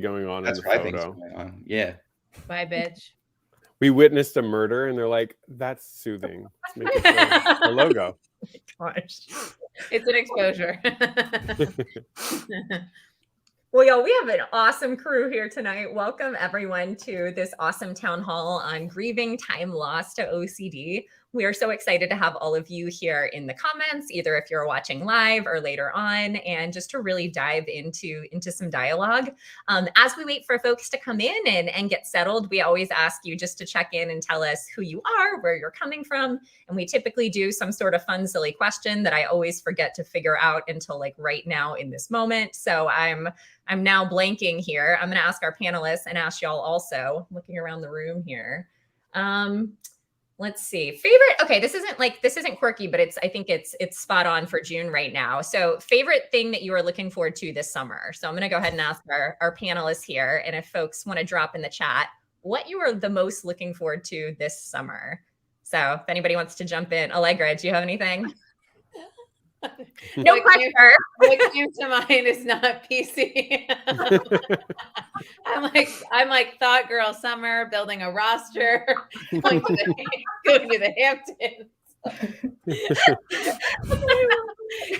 going on That's in the what I think is photo. going on. Yeah. Bye, bitch. We witnessed a murder, and they're like, "That's soothing. Let's make it the logo." Gosh, it's an exposure. Well, y'all, we have an awesome crew here tonight. Welcome everyone to this awesome town hall on grieving time lost to OCD. We are so excited to have all of you here in the comments, either if you're watching live or later on, and just to really dive into some dialogue. As we wait for folks to come in and get settled, we always ask you just to check in and tell us who you are, where you're coming from. And we typically do some sort of fun, silly question that I always forget to figure out until like right now in this moment. So I'm now blanking here. I'm going to ask our panelists and ask y'all also, looking around the room here. Let's see. Favorite. Okay, this isn't quirky, but I think it's spot on for June right now. So favorite thing that you are looking forward to this summer. So I'm going to go ahead and ask our panelists here. And if folks want to drop in the chat, what you are the most looking forward to this summer. So if anybody wants to jump in, Allegra, do you have anything? No pressure. What came to mind is not PC. I'm like thought girl summer, building a roster, going to the Hamptons.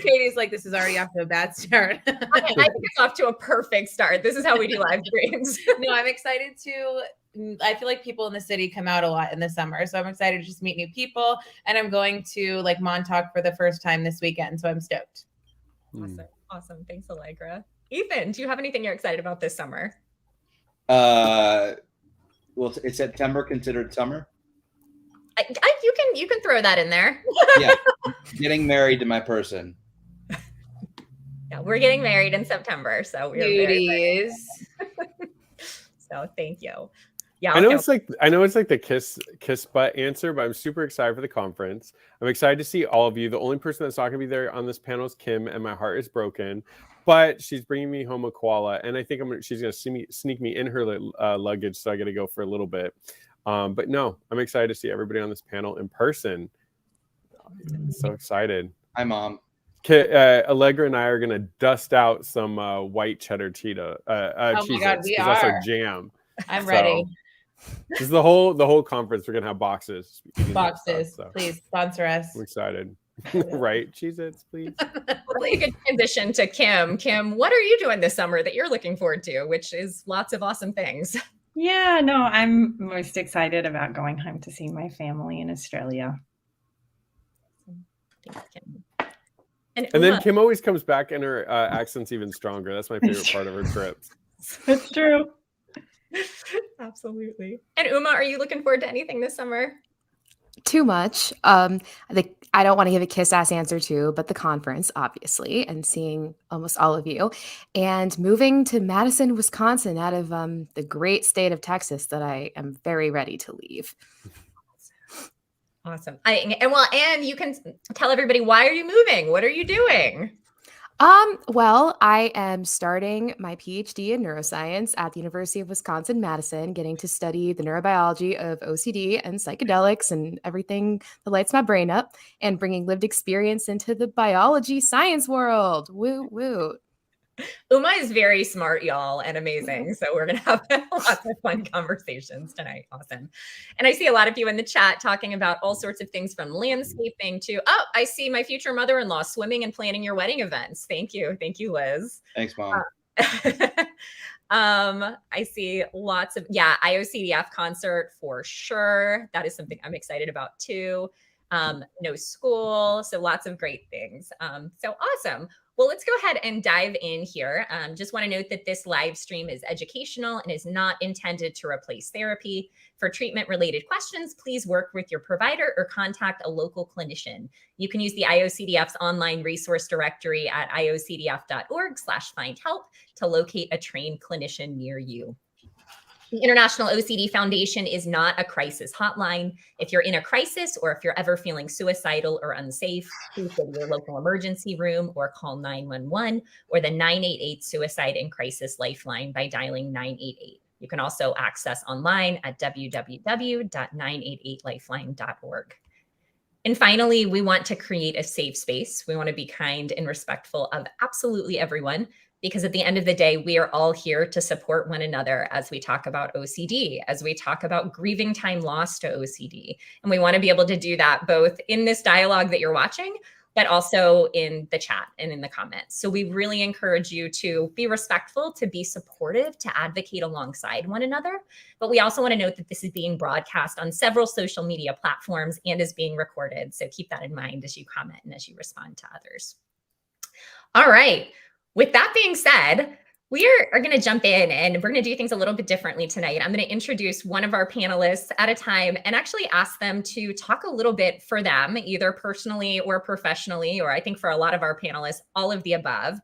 Katie's like, this is already off to a bad start. I think it's off to a perfect start. This is how we do live streams. No, I'm excited I feel like people in the city come out a lot in the summer. So I'm excited to just meet new people. And I'm going to like Montauk for the first time this weekend. So I'm stoked. Awesome. Thanks, Allegra. Ethan, do you have anything you're excited about this summer? Well, is September considered summer? You can throw that in there. Yeah. Getting married to my person. Yeah, we're getting married in September. So we're Beauties. So thank you. Yeah, I know it's like the kiss butt answer, but I'm super excited for the conference. I'm excited to see all of you. The only person that's not going to be there on this panel is Kim, and my heart is broken. But she's bringing me home a koala, and I think she's going to sneak me in her luggage, so I got to go for a little bit. But no, I'm excited to see everybody on this panel in person. So excited. Hi, Mom. Allegra and I are going to dust out some white cheddar cheetah oh my God, we are. That's our jam. I'm ready. This is the whole conference. We're gonna have boxes. Stuff, so. Please sponsor us. I'm excited. Right, Cheez-Its, please. Really good transition to Kim. Kim, what are you doing this summer that you're looking forward to? Which is lots of awesome things. Yeah, no, I'm most excited about going home to see my family in Australia. Thanks, Kim. And then Kim always comes back and her accent's even stronger. That's my favorite part of her trips. It's true. Absolutely. And Uma, are you looking forward to anything this summer? Too much. I don't want to give a kiss-ass answer to, but the conference, obviously, and seeing almost all of you, and moving to Madison, Wisconsin, out of the great state of Texas that I am very ready to leave. Awesome. And you can tell everybody, why are you moving? What are you doing? Well, I am starting my PhD in neuroscience at the University of Wisconsin-Madison, getting to study the neurobiology of OCD and psychedelics and everything that lights my brain up, and bringing lived experience into the biology science world. Woo, woo. Uma is very smart, y'all, and amazing. So we're going to have lots of fun conversations tonight. Awesome. And I see a lot of you in the chat talking about all sorts of things from landscaping to, I see my future mother-in-law swimming and planning your wedding events. Thank you. Thank you, Liz. Thanks, Mom. I see lots of, IOCDF concert for sure. That is something I'm excited about too. No school. So lots of great things. So awesome. Well, let's go ahead and dive in here. Just want to note that this live stream is educational and is not intended to replace therapy. For treatment-related questions, please work with your provider or contact a local clinician. You can use the IOCDF's online resource directory at iocdf.org/find-help to locate a trained clinician near you. The International OCD Foundation is not a crisis hotline. If you're in a crisis or if you're ever feeling suicidal or unsafe, please go to your local emergency room or call 911 or the 988 Suicide and Crisis Lifeline by dialing 988. You can also access online at www.988lifeline.org. And finally, we want to create a safe space. We want to be kind and respectful of absolutely everyone. because at the end of the day, we are all here to support one another as we talk about OCD, as we talk about grieving time lost to OCD. And we want to be able to do that both in this dialogue that you're watching, but also in the chat and in the comments. So we really encourage you to be respectful, to be supportive, to advocate alongside one another. But we also want to note that this is being broadcast on several social media platforms and is being recorded. So keep that in mind as you comment and as you respond to others. All right. With that being said, we are going to jump in and we're going to do things a little bit differently tonight. I'm going to introduce one of our panelists at a time and actually ask them to talk a little bit for them, either personally or professionally, or I think for a lot of our panelists, all of the above,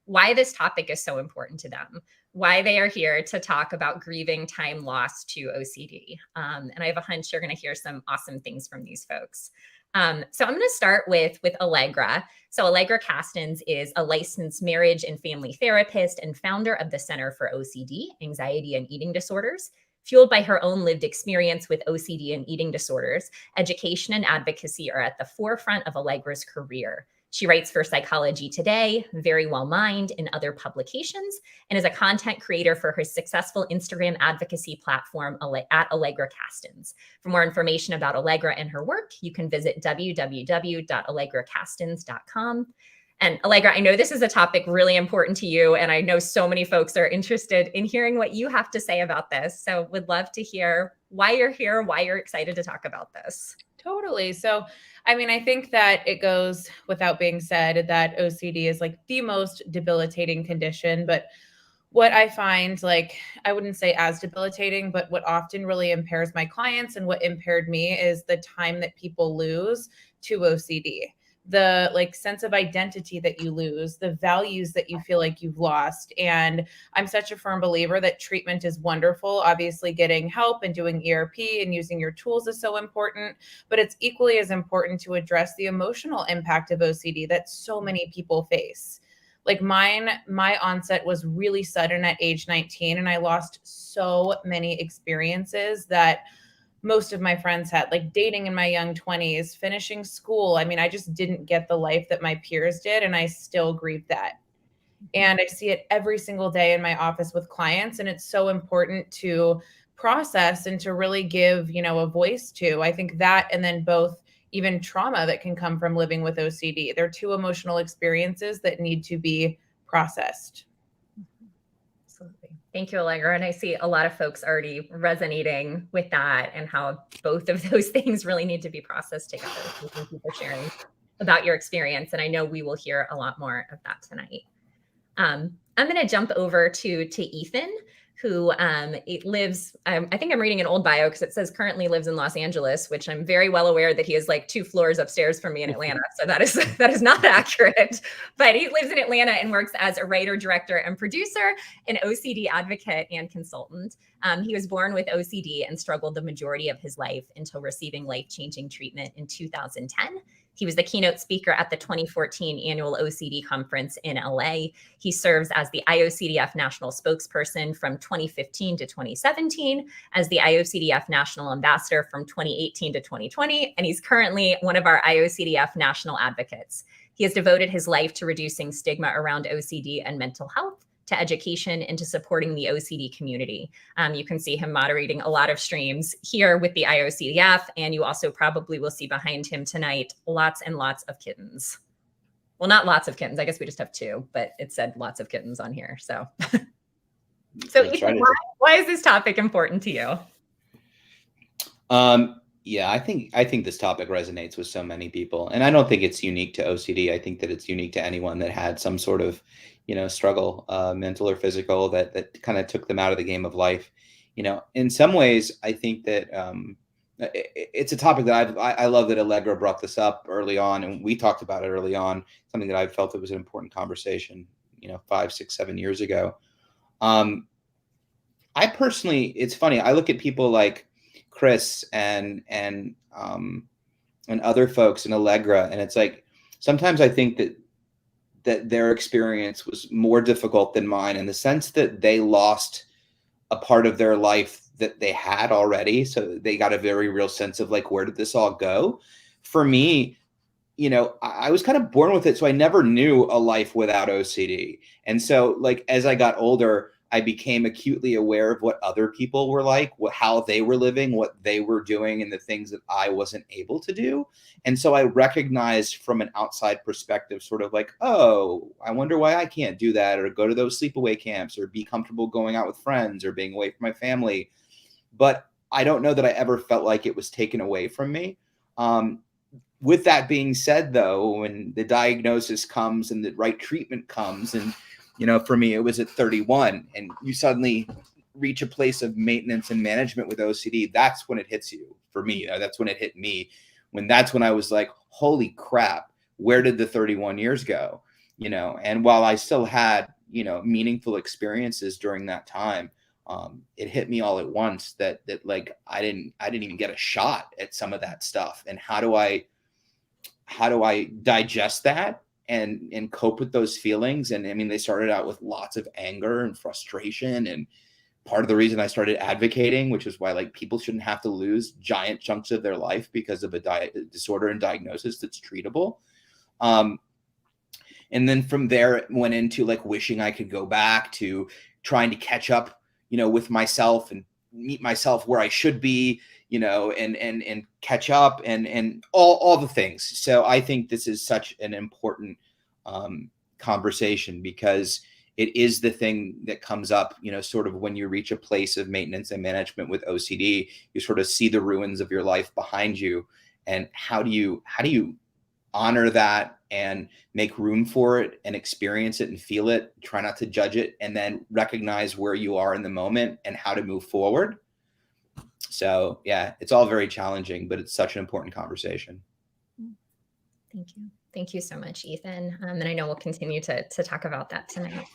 why this topic is so important to them, why they are here to talk about grieving time lost to OCD. And I have a hunch you're going to hear some awesome things from these folks. So I'm going to start with Allegra. So Allegra Castens is a licensed marriage and family therapist and founder of the Center for OCD, Anxiety and Eating Disorders. Fueled by her own lived experience with OCD and eating disorders, education and advocacy are at the forefront of Allegra's career. She writes for Psychology Today, Very Well Mind, and other publications, and is a content creator for her successful Instagram advocacy platform at Allegra Castens. For more information about Allegra and her work, you can visit www.allegracastens.com. And Allegra, I know this is a topic really important to you, and I know so many folks are interested in hearing what you have to say about this. So would love to hear why you're here, why you're excited to talk about this. Totally. So, I mean, I think that it goes without being said that OCD is like the most debilitating condition. But what I find, like, I wouldn't say as debilitating, but what often really impairs my clients and what impaired me is the time that people lose to OCD. The like sense of identity that you lose, the values that you feel like you've lost. And I'm such a firm believer that treatment is wonderful. Obviously, getting help and doing ERP and using your tools is so important, but it's equally as important to address the emotional impact of OCD that so many people face. Like my onset was really sudden at age 19, and I lost so many experiences that most of my friends had, like dating in my young 20s, finishing school. I mean, I just didn't get the life that my peers did, and I still grieve that. And I see it every single day in my office with clients, and it's so important to process and to really give, a voice to. I think that, and then both even trauma that can come from living with OCD. They're two emotional experiences that need to be processed. Absolutely. Thank you, Allegra. And I see a lot of folks already resonating with that and how both of those things really need to be processed together. So thank you for sharing about your experience. And I know we will hear a lot more of that tonight. I'm going to jump over to Ethan, who lives, I think I'm reading an old bio because it says currently lives in Los Angeles, which I'm very well aware that he is like 2 floors upstairs from me in Atlanta. So that is not accurate, but he lives in Atlanta and works as a writer, director, and producer, an OCD advocate and consultant. He was born with OCD and struggled the majority of his life until receiving life-changing treatment in 2010. He was the keynote speaker at the 2014 annual OCD conference in LA. He serves as the IOCDF national spokesperson from 2015 to 2017, as the IOCDF national ambassador from 2018 to 2020, and he's currently one of our IOCDF national advocates. He has devoted his life to reducing stigma around OCD and mental health, to education, and to supporting the OCD community. You can see him moderating a lot of streams here with the IOCDF, and you also probably will see behind him tonight lots and lots of kittens. Well, not lots of kittens. I guess we just have 2, but it said lots of kittens on here. So, Ethan, why is this topic important to you? Yeah, I think this topic resonates with so many people, and I don't think it's unique to OCD. I think that it's unique to anyone that had some sort of, struggle, mental or physical, that kind of took them out of the game of life. In some ways, I think that it's a topic that I love that Allegra brought this up early on, and we talked about it early on. Something that I felt it was an important conversation, 5, 6, 7 years ago. I personally, it's funny. I look at people like Chris and other folks in Allegra, and it's like sometimes I think that their experience was more difficult than mine in the sense that they lost a part of their life that they had already, so they got a very real sense of like, where did this all go? For me, you know, I was kind of born with it. So I never knew a life without OCD. And so like, as I got older, I became acutely aware of what other people were like, how they were living, what they were doing, and the things that I wasn't able to do. And so I recognized from an outside perspective, sort of like, oh, I wonder why I can't do that, or go to those sleepaway camps, or be comfortable going out with friends, or being away from my family. But I don't know that I ever felt like it was taken away from me. With that being said, though, when the diagnosis comes and the right treatment comes, and, you know, for me, it was at 31, and you suddenly reach a place of maintenance and management with OCD, that's when it hits you. For me, that's when it hit me. That's when I was like, holy crap, where did the 31 years go? You know, and while I still had, you know, meaningful experiences during that time, it hit me all at once that like I didn't even get a shot at some of that stuff. And how do I digest that and cope with those feelings? And I mean, they started out with lots of anger and frustration. And part of the reason I started advocating, which is why like people shouldn't have to lose giant chunks of their life because of a disorder and diagnosis that's treatable. And then from there, it went into like wishing I could go back to trying to catch up, you know, with myself and meet myself where I should be, you know, and catch up and all the things. So I think this is such an important conversation, because it is the thing that comes up, you know, sort of when you reach a place of maintenance and management with OCD, you sort of see the ruins of your life behind you. And how do you honor that and make room for it and experience it and feel it, try not to judge it, and then recognize where you are in the moment and how to move forward. So yeah, it's all very challenging, but it's such an important conversation. Thank you. Thank you so much, Ethan. And I know we'll continue to talk about that tonight.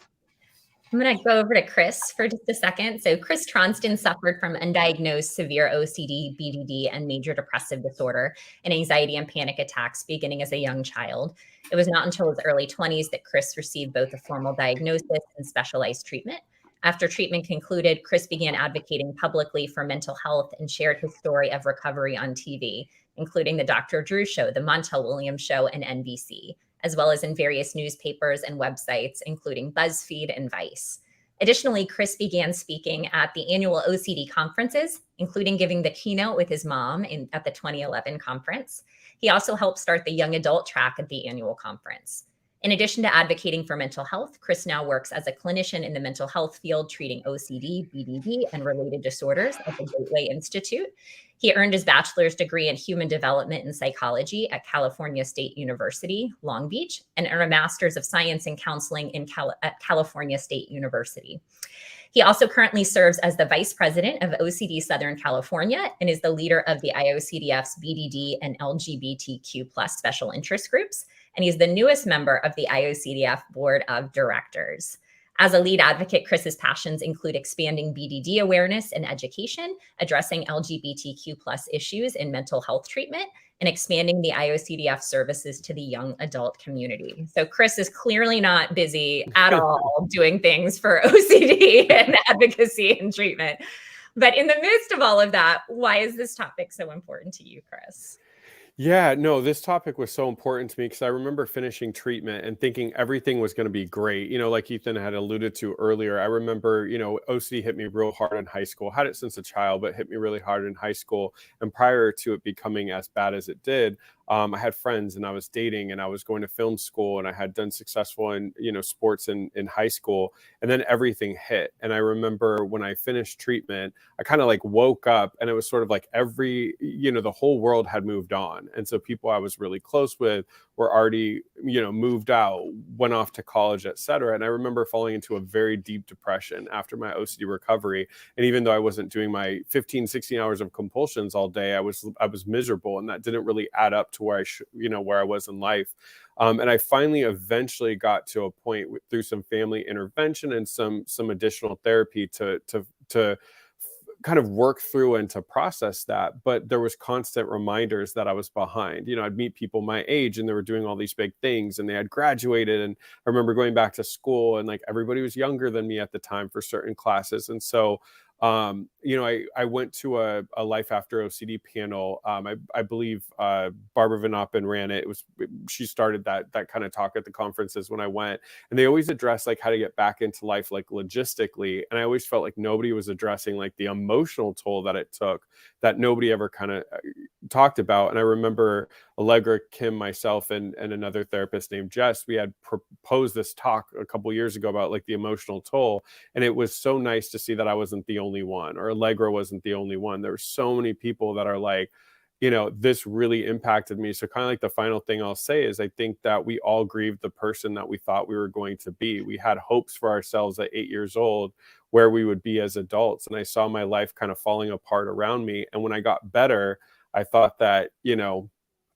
I'm going to go over to Chris for just a second. So Chris Tronston suffered from undiagnosed severe OCD, BDD, and major depressive disorder, and anxiety and panic attacks beginning as a young child. It was not until his early 20s that Chris received both a formal diagnosis and specialized treatment. After treatment concluded, Chris began advocating publicly for mental health and shared his story of recovery on TV, including the Dr. Drew Show, the Montel Williams Show, and NBC, as well as in various newspapers and websites, including BuzzFeed and Vice. Additionally, Chris began speaking at the annual OCD conferences, including giving the keynote with his mom at the 2011 conference. He also helped start the young adult track at the annual conference. In addition to advocating for mental health, Chris now works as a clinician in the mental health field, treating OCD, BDD, and related disorders at the Gateway Institute. He earned his bachelor's degree in human development and psychology at California State University, Long Beach, and earned a master's of science in counseling at California State University. He also currently serves as the vice president of OCD Southern California and is the leader of the IOCDF's BDD and LGBTQ+ special interest groups. And he's the newest member of the IOCDF Board of Directors. As a lead advocate, Chris's passions include expanding BDD awareness and education, addressing LGBTQ+ issues in mental health treatment, and expanding the IOCDF services to the young adult community. So Chris is clearly not busy at all doing things for OCD and advocacy and treatment. But in the midst of all of that, why is this topic so important to you, Chris? Yeah, no, this topic was so important to me because I remember finishing treatment and thinking everything was going to be great. You know, like Ethan had alluded to earlier, I remember, you know, OCD hit me real hard in high school, had it since a child, but hit me really hard in high school. And prior to it becoming as bad as it did, I had friends and I was dating and I was going to film school and I had done successful in, you know, sports in high school, and then everything hit. And I remember when I finished treatment, I kind of like woke up and it was sort of like the whole world had moved on. And so people I was really close with were already, you know, moved out, went off to college, et cetera. And I remember falling into a very deep depression after my OCD recovery. And even though I wasn't doing my 15, 16 hours of compulsions all day, I was miserable. And that didn't really add up to where where I was in life. And I finally eventually got to a point through some family intervention and some additional therapy to kind of work through and to process that. But there was constant reminders that I was behind. You know, I'd meet people my age and they were doing all these big things and they had graduated. And I remember going back to school and like everybody was younger than me at the time for certain classes. And so You know, I went to a Life After OCD panel. I believe Barbara Van Oppen ran it. She started that kind of talk at the conferences when I went, and they always address like how to get back into life, like logistically. And I always felt like nobody was addressing like the emotional toll that it took, that nobody ever kind of talked about. And I remember Allegra, Kim, myself, and another therapist named Jess, we had proposed this talk a couple years ago about like the emotional toll. And it was so nice to see that I wasn't the only one, or Allegra wasn't the only one. There were so many people that are like, you know, this really impacted me. So kind of like the final thing I'll say is I think that we all grieved the person that we thought we were going to be. We had hopes for ourselves at 8 years old where we would be as adults. And I saw my life kind of falling apart around me. And when I got better, I thought that, you know,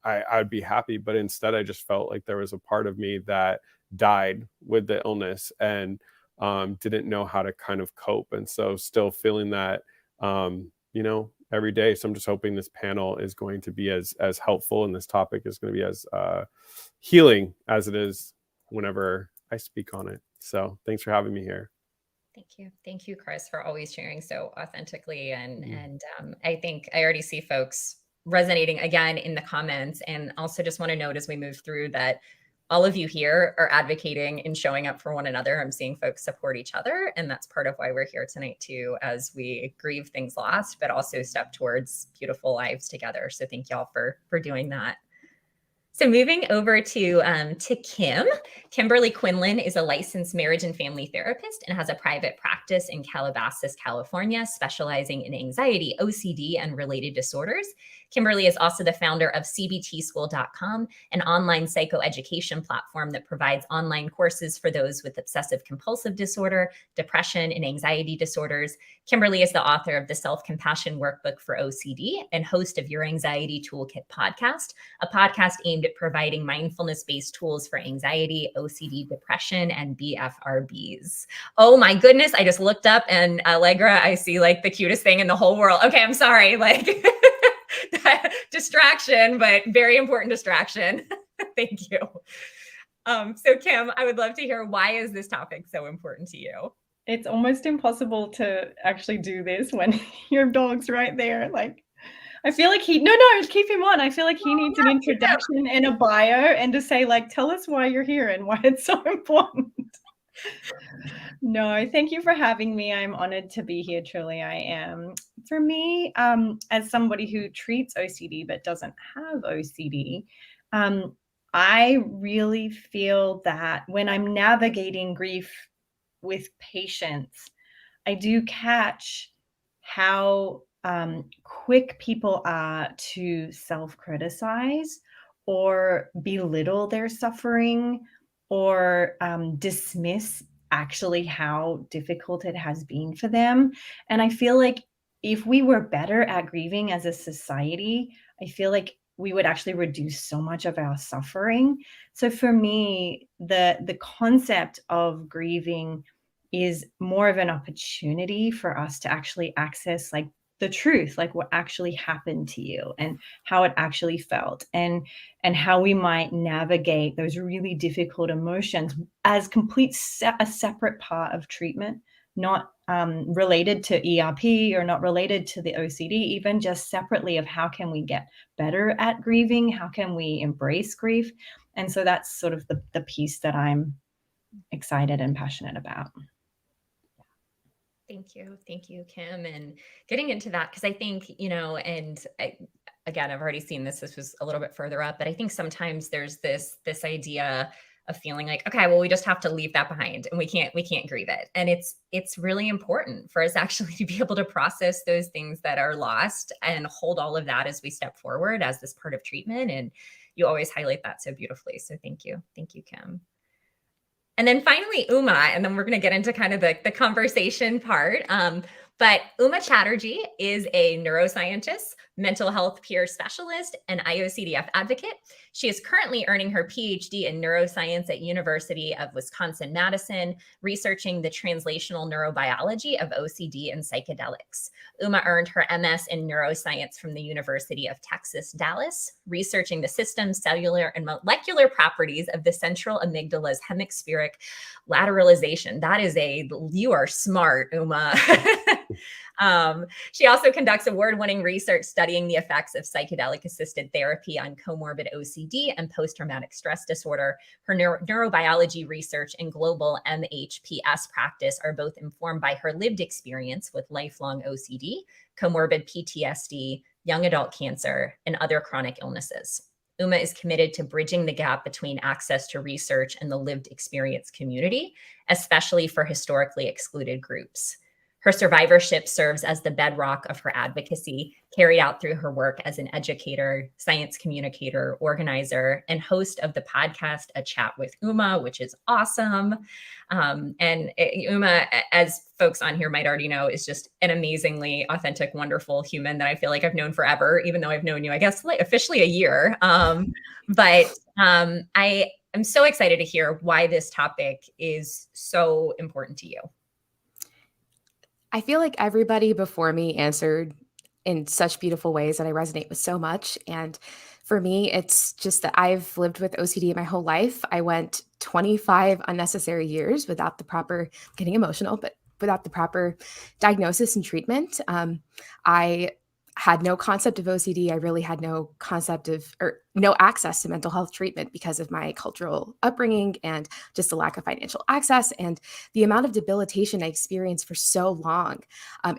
I'd be happy. But instead, I just felt like there was a part of me that died with the illness and didn't know how to kind of cope. And so still feeling that, you know, every day. So I'm just hoping this panel is going to be as helpful, and this topic is going to be as healing as it is whenever I speak on it. So thanks for having me here. Thank you, Chris, for always sharing so authentically. And I think I already see folks resonating again in the comments, and also just want to note as we move through that all of you here are advocating and showing up for one another. I'm seeing folks support each other, and that's part of why we're here tonight too, as we grieve things lost, but also step towards beautiful lives together. So thank y'all for doing that. So moving over to Kim. Kimberly Quinlan is a licensed marriage and family therapist and has a private practice in Calabasas, California, specializing in anxiety, OCD, and related disorders. Kimberly is also the founder of cbtschool.com, an online psychoeducation platform that provides online courses for those with obsessive compulsive disorder, depression, and anxiety disorders. Kimberly is the author of the Self-Compassion Workbook for OCD and host of Your Anxiety Toolkit podcast, a podcast aimed at providing mindfulness-based tools for anxiety, OCD, depression, and BFRBs. Oh my goodness, I just looked up, and Allegra, I see like the cutest thing in the whole world. Okay, I'm sorry, like distraction, but very important distraction. Thank you. So Kim, I would love to hear, why is this topic so important to you? It's almost impossible to actually do this when your dog's right there. Like, I feel like no, keep him on. I feel like he needs an introduction and a bio, and to say like, tell us why you're here and why it's so important. No, thank you for having me. I'm honored to be here. Truly, I am. For me, as somebody who treats OCD but doesn't have OCD, I really feel that when I'm navigating grief with patience, I do catch how quick people are to self-criticize or belittle their suffering or dismiss actually how difficult it has been for them. And I feel like if we were better at grieving as a society, I feel like we would actually reduce so much of our suffering. So for me, the concept of grieving is more of an opportunity for us to actually access like the truth, like what actually happened to you and how it actually felt, and how we might navigate those really difficult emotions as a separate part of treatment, not related to ERP or not related to the OCD, even just separately of how can we get better at grieving? How can we embrace grief? And so that's sort of the piece that I'm excited and passionate about. Thank you, Kim. And getting into that, because I think, you know, and again, I've already seen this was a little bit further up, but I think sometimes there's this idea of feeling like, okay, well, we just have to leave that behind and we can't grieve it. And it's really important for us actually to be able to process those things that are lost and hold all of that as we step forward as this part of treatment. And you always highlight that so beautifully. So thank you, Kim. And then finally, Uma, and then we're going to get into kind of the conversation part. But Uma Chatterjee is a neuroscientist, mental health peer specialist, and IOCDF advocate. She is currently earning her PhD in neuroscience at University of Wisconsin-Madison, researching the translational neurobiology of OCD and psychedelics. Uma earned her MS in neuroscience from the University of Texas, Dallas, researching the systems, cellular, and molecular properties of the central amygdala's hemispheric lateralization. You are smart, Uma. She also conducts award-winning research studying the effects of psychedelic-assisted therapy on comorbid OCD and post-traumatic stress disorder. Her neurobiology research and global MHPS practice are both informed by her lived experience with lifelong OCD, comorbid PTSD, young adult cancer, and other chronic illnesses. Uma is committed to bridging the gap between access to research and the lived experience community, especially for historically excluded groups. Her survivorship serves as the bedrock of her advocacy, carried out through her work as an educator, science communicator, organizer, and host of the podcast, A Chat with Uma, which is awesome. Uma, as folks on here might already know, is just an amazingly authentic, wonderful human that I feel like I've known forever, even though I've known you, I guess, like officially a year. I am so excited to hear why this topic is so important to you. I feel like everybody before me answered in such beautiful ways that I resonate with so much. And for me, it's just that I've lived with OCD my whole life. I went 25 unnecessary years without the proper, getting emotional, but without the proper diagnosis and treatment. I had no concept of OCD. I really had no concept of, or no access to mental health treatment because of my cultural upbringing and just the lack of financial access and the amount of debilitation I experienced for so long.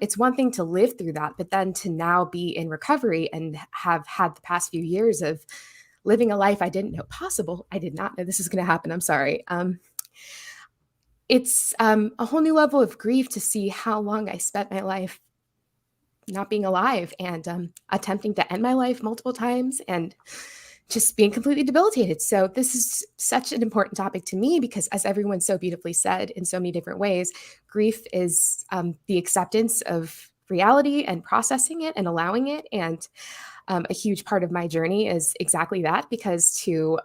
It's one thing to live through that, but then to now be in recovery and have had the past few years of living a life I didn't know possible. I did not know this was going to happen. I'm sorry. It's a whole new level of grief to see how long I spent my life not being alive and attempting to end my life multiple times and just being completely debilitated. So this is such an important topic to me because, as everyone so beautifully said in so many different ways, grief is the acceptance of reality and processing it and allowing it. And a huge part of my journey is exactly that, because to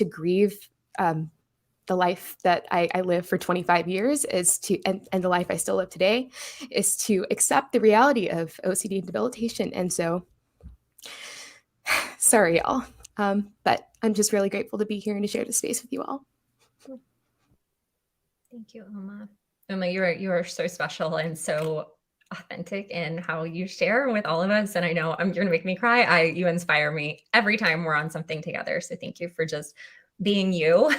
grieve the life that I lived for 25 years is to, and the life I still live today, is to accept the reality of OCD and debilitation. And so, sorry, y'all. But I'm just really grateful to be here and to share this space with you all. Thank you, Uma. Uma, you are so special and so authentic in how you share with all of us. And I know you're gonna make me cry. You inspire me every time we're on something together. So thank you for just being you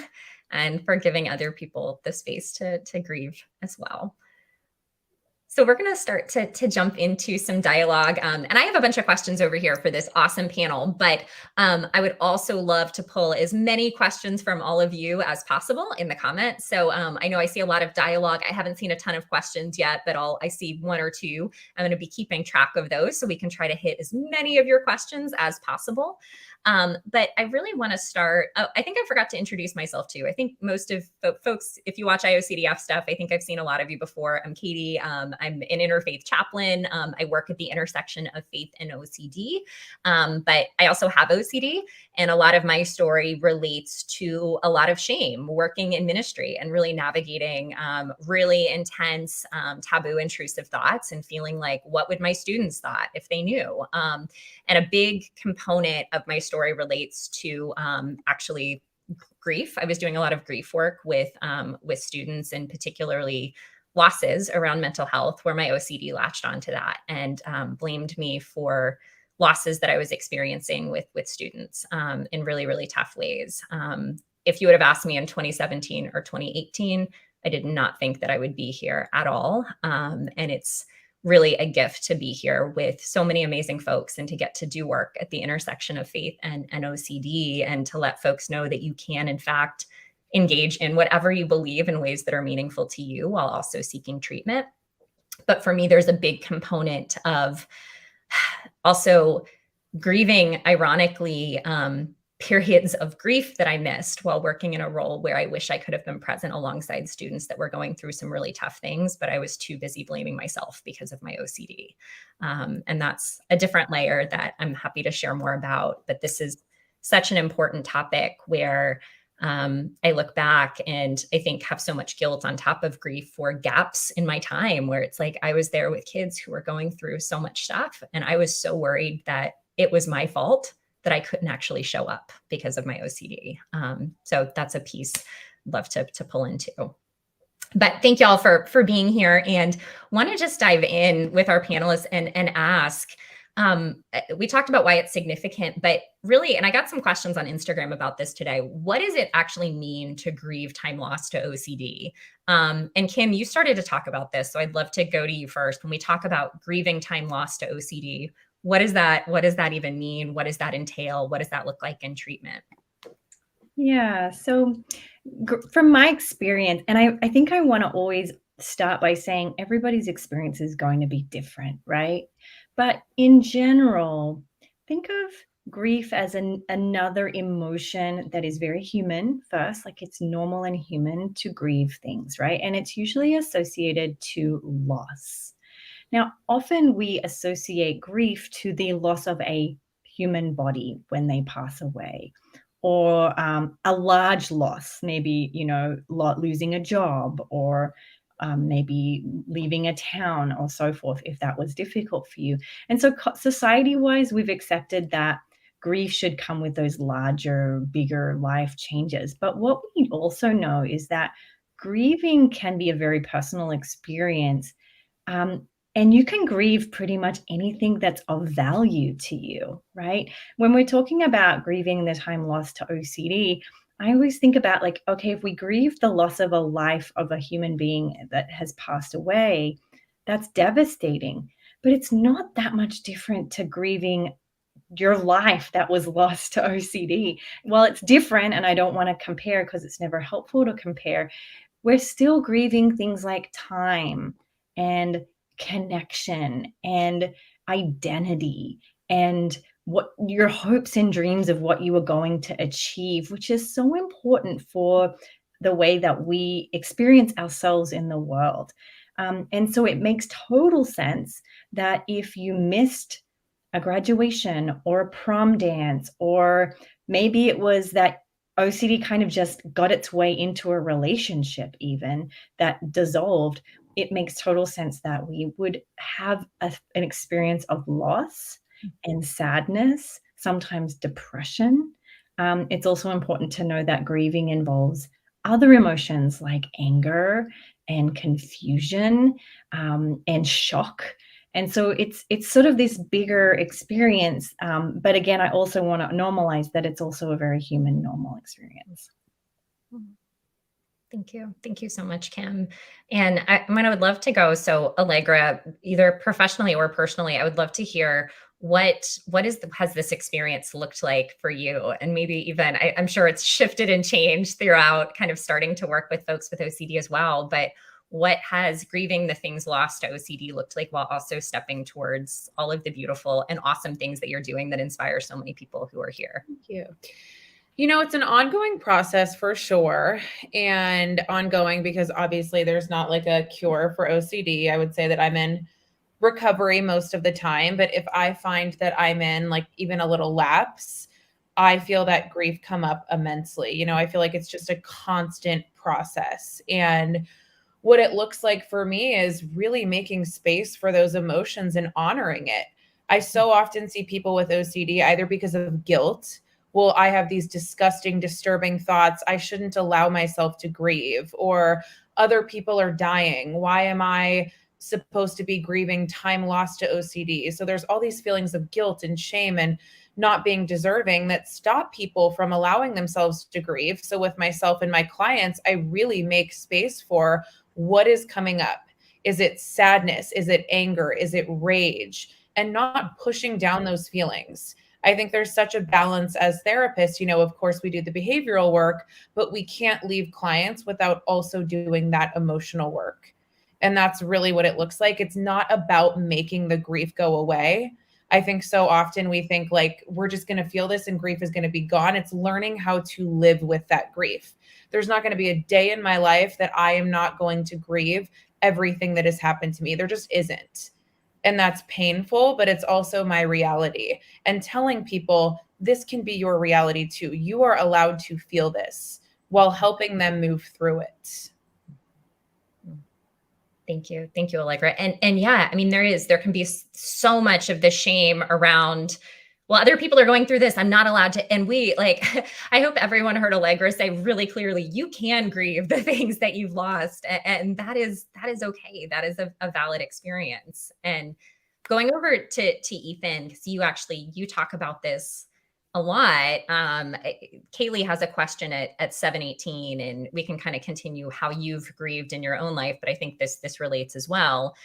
and for giving other people the space to grieve as well. So we're going to start to jump into some dialogue. And I have a bunch of questions over here for this awesome panel, but I would also love to pull as many questions from all of you as possible in the comments. So I know I see a lot of dialogue. I haven't seen a ton of questions yet, but I see one or two. I'm going to be keeping track of those so we can try to hit as many of your questions as possible. But I really want to start, I think I forgot to introduce myself too. I think most of folks, if you watch IOCDF stuff, I think I've seen a lot of you before. I'm Katie. I'm an interfaith chaplain. I work at the intersection of faith and OCD, but I also have OCD, and a lot of my story relates to a lot of shame working in ministry and really navigating really intense, taboo, intrusive thoughts and feeling like, what would my students thought if they knew? And a big component of my story relates to actually grief. I was doing a lot of grief work with students, and particularly losses around mental health, where my OCD latched onto that and blamed me for losses that I was experiencing with students in really, really tough ways. If you would have asked me in 2017 or 2018, I did not think that I would be here at all. And it's really a gift to be here with so many amazing folks and to get to do work at the intersection of faith and OCD, and to let folks know that you can, in fact, engage in whatever you believe in ways that are meaningful to you while also seeking treatment. But for me, there's a big component of also grieving, ironically, periods of grief that I missed while working in a role where I wish I could have been present alongside students that were going through some really tough things, but I was too busy blaming myself because of my OCD. And that's a different layer that I'm happy to share more about. But this is such an important topic where I look back and I think have so much guilt on top of grief for gaps in my time, where it's like I was there with kids who were going through so much stuff, and I was so worried that it was my fault that I couldn't actually show up because of my OCD. So that's a piece I'd love to pull into. But thank y'all for being here, and want to just dive in with our panelists and ask. We talked about why it's significant, but really, and I got some questions on Instagram about this today. What does it actually mean to grieve time loss to OCD? And Kim, you started to talk about this, so I'd love to go to you first. When we talk about grieving time loss to OCD, what does that even mean? What does that entail? What does that look like in treatment? Yeah. So from my experience, and I think I want to always start by saying everybody's experience is going to be different, right? But in general, think of grief as another emotion that is very human first, like it's normal and human to grieve things, right? And it's usually associated to loss. Now, often we associate grief to the loss of a human body when they pass away, or a large loss, maybe, losing a job, or maybe leaving a town, or so forth, if that was difficult for you. And so society-wise, we've accepted that grief should come with those larger, bigger life changes. But what we also know is that grieving can be a very personal experience. And you can grieve pretty much anything that's of value to you, right? When we're talking about grieving the time lost to OCD, I always think about like, okay, if we grieve the loss of a life of a human being that has passed away, that's devastating. But it's not that much different to grieving your life that was lost to OCD. Well, it's different, and I don't want to compare because it's never helpful to compare. We're still grieving things like time and connection and identity and what your hopes and dreams of what you are going to achieve, which is so important for the way that we experience ourselves in the world. And so it makes total sense that if you missed a graduation or a prom dance, or maybe it was that OCD kind of just got its way into a relationship even that dissolved, it makes total sense that we would have an experience of loss and sadness, sometimes depression. It's also important to know that grieving involves other emotions like anger and confusion and shock. And so it's sort of this bigger experience. But again, I also want to normalize that it's also a very human, normal experience. Thank you. Thank you so much, Kim. And I would love to go. So Allegra, either professionally or personally, I would love to hear has this experience looked like for you? And maybe even, I'm sure it's shifted and changed throughout kind of starting to work with folks with OCD as well. But what has grieving the things lost to OCD looked like while also stepping towards all of the beautiful and awesome things that you're doing that inspire so many people who are here? Thank you. It's an ongoing process for sure, and ongoing because obviously there's not like a cure for OCD. I would say that I'm in recovery most of the time, but if I find that I'm in like even a little lapse, I feel that grief come up immensely. I feel like it's just a constant process. And what it looks like for me is really making space for those emotions and honoring it. I so often see people with OCD either because of guilt. Well, I have these disgusting, disturbing thoughts. I shouldn't allow myself to grieve, or other people are dying. Why am I supposed to be grieving time lost to OCD? So there's all these feelings of guilt and shame and not being deserving that stop people from allowing themselves to grieve. So with myself and my clients, I really make space for what is coming up. Is it sadness? Is it anger? Is it rage? And not pushing down those feelings. I think there's such a balance as therapists. Of course, we do the behavioral work, but we can't leave clients without also doing that emotional work. And that's really what it looks like. It's not about making the grief go away. I think so often we think like we're just going to feel this and grief is going to be gone. It's learning how to live with that grief. There's not going to be a day in my life that I am not going to grieve everything that has happened to me. There just isn't. And that's painful, but it's also my reality. And telling people this can be your reality too. You are allowed to feel this while helping them move through it. Thank you. Thank you, Allegra. And yeah, I mean, there can be so much of the shame around well, other people are going through this, I'm not allowed to. And we like, I hope everyone heard Allegra say really clearly, you can grieve the things that you've lost. And that is okay. That is a valid experience. And going over to Ethan, because you talk about this a lot. Kaylee has a question at 718, and we can kind of continue how you've grieved in your own life, but I think this relates as well.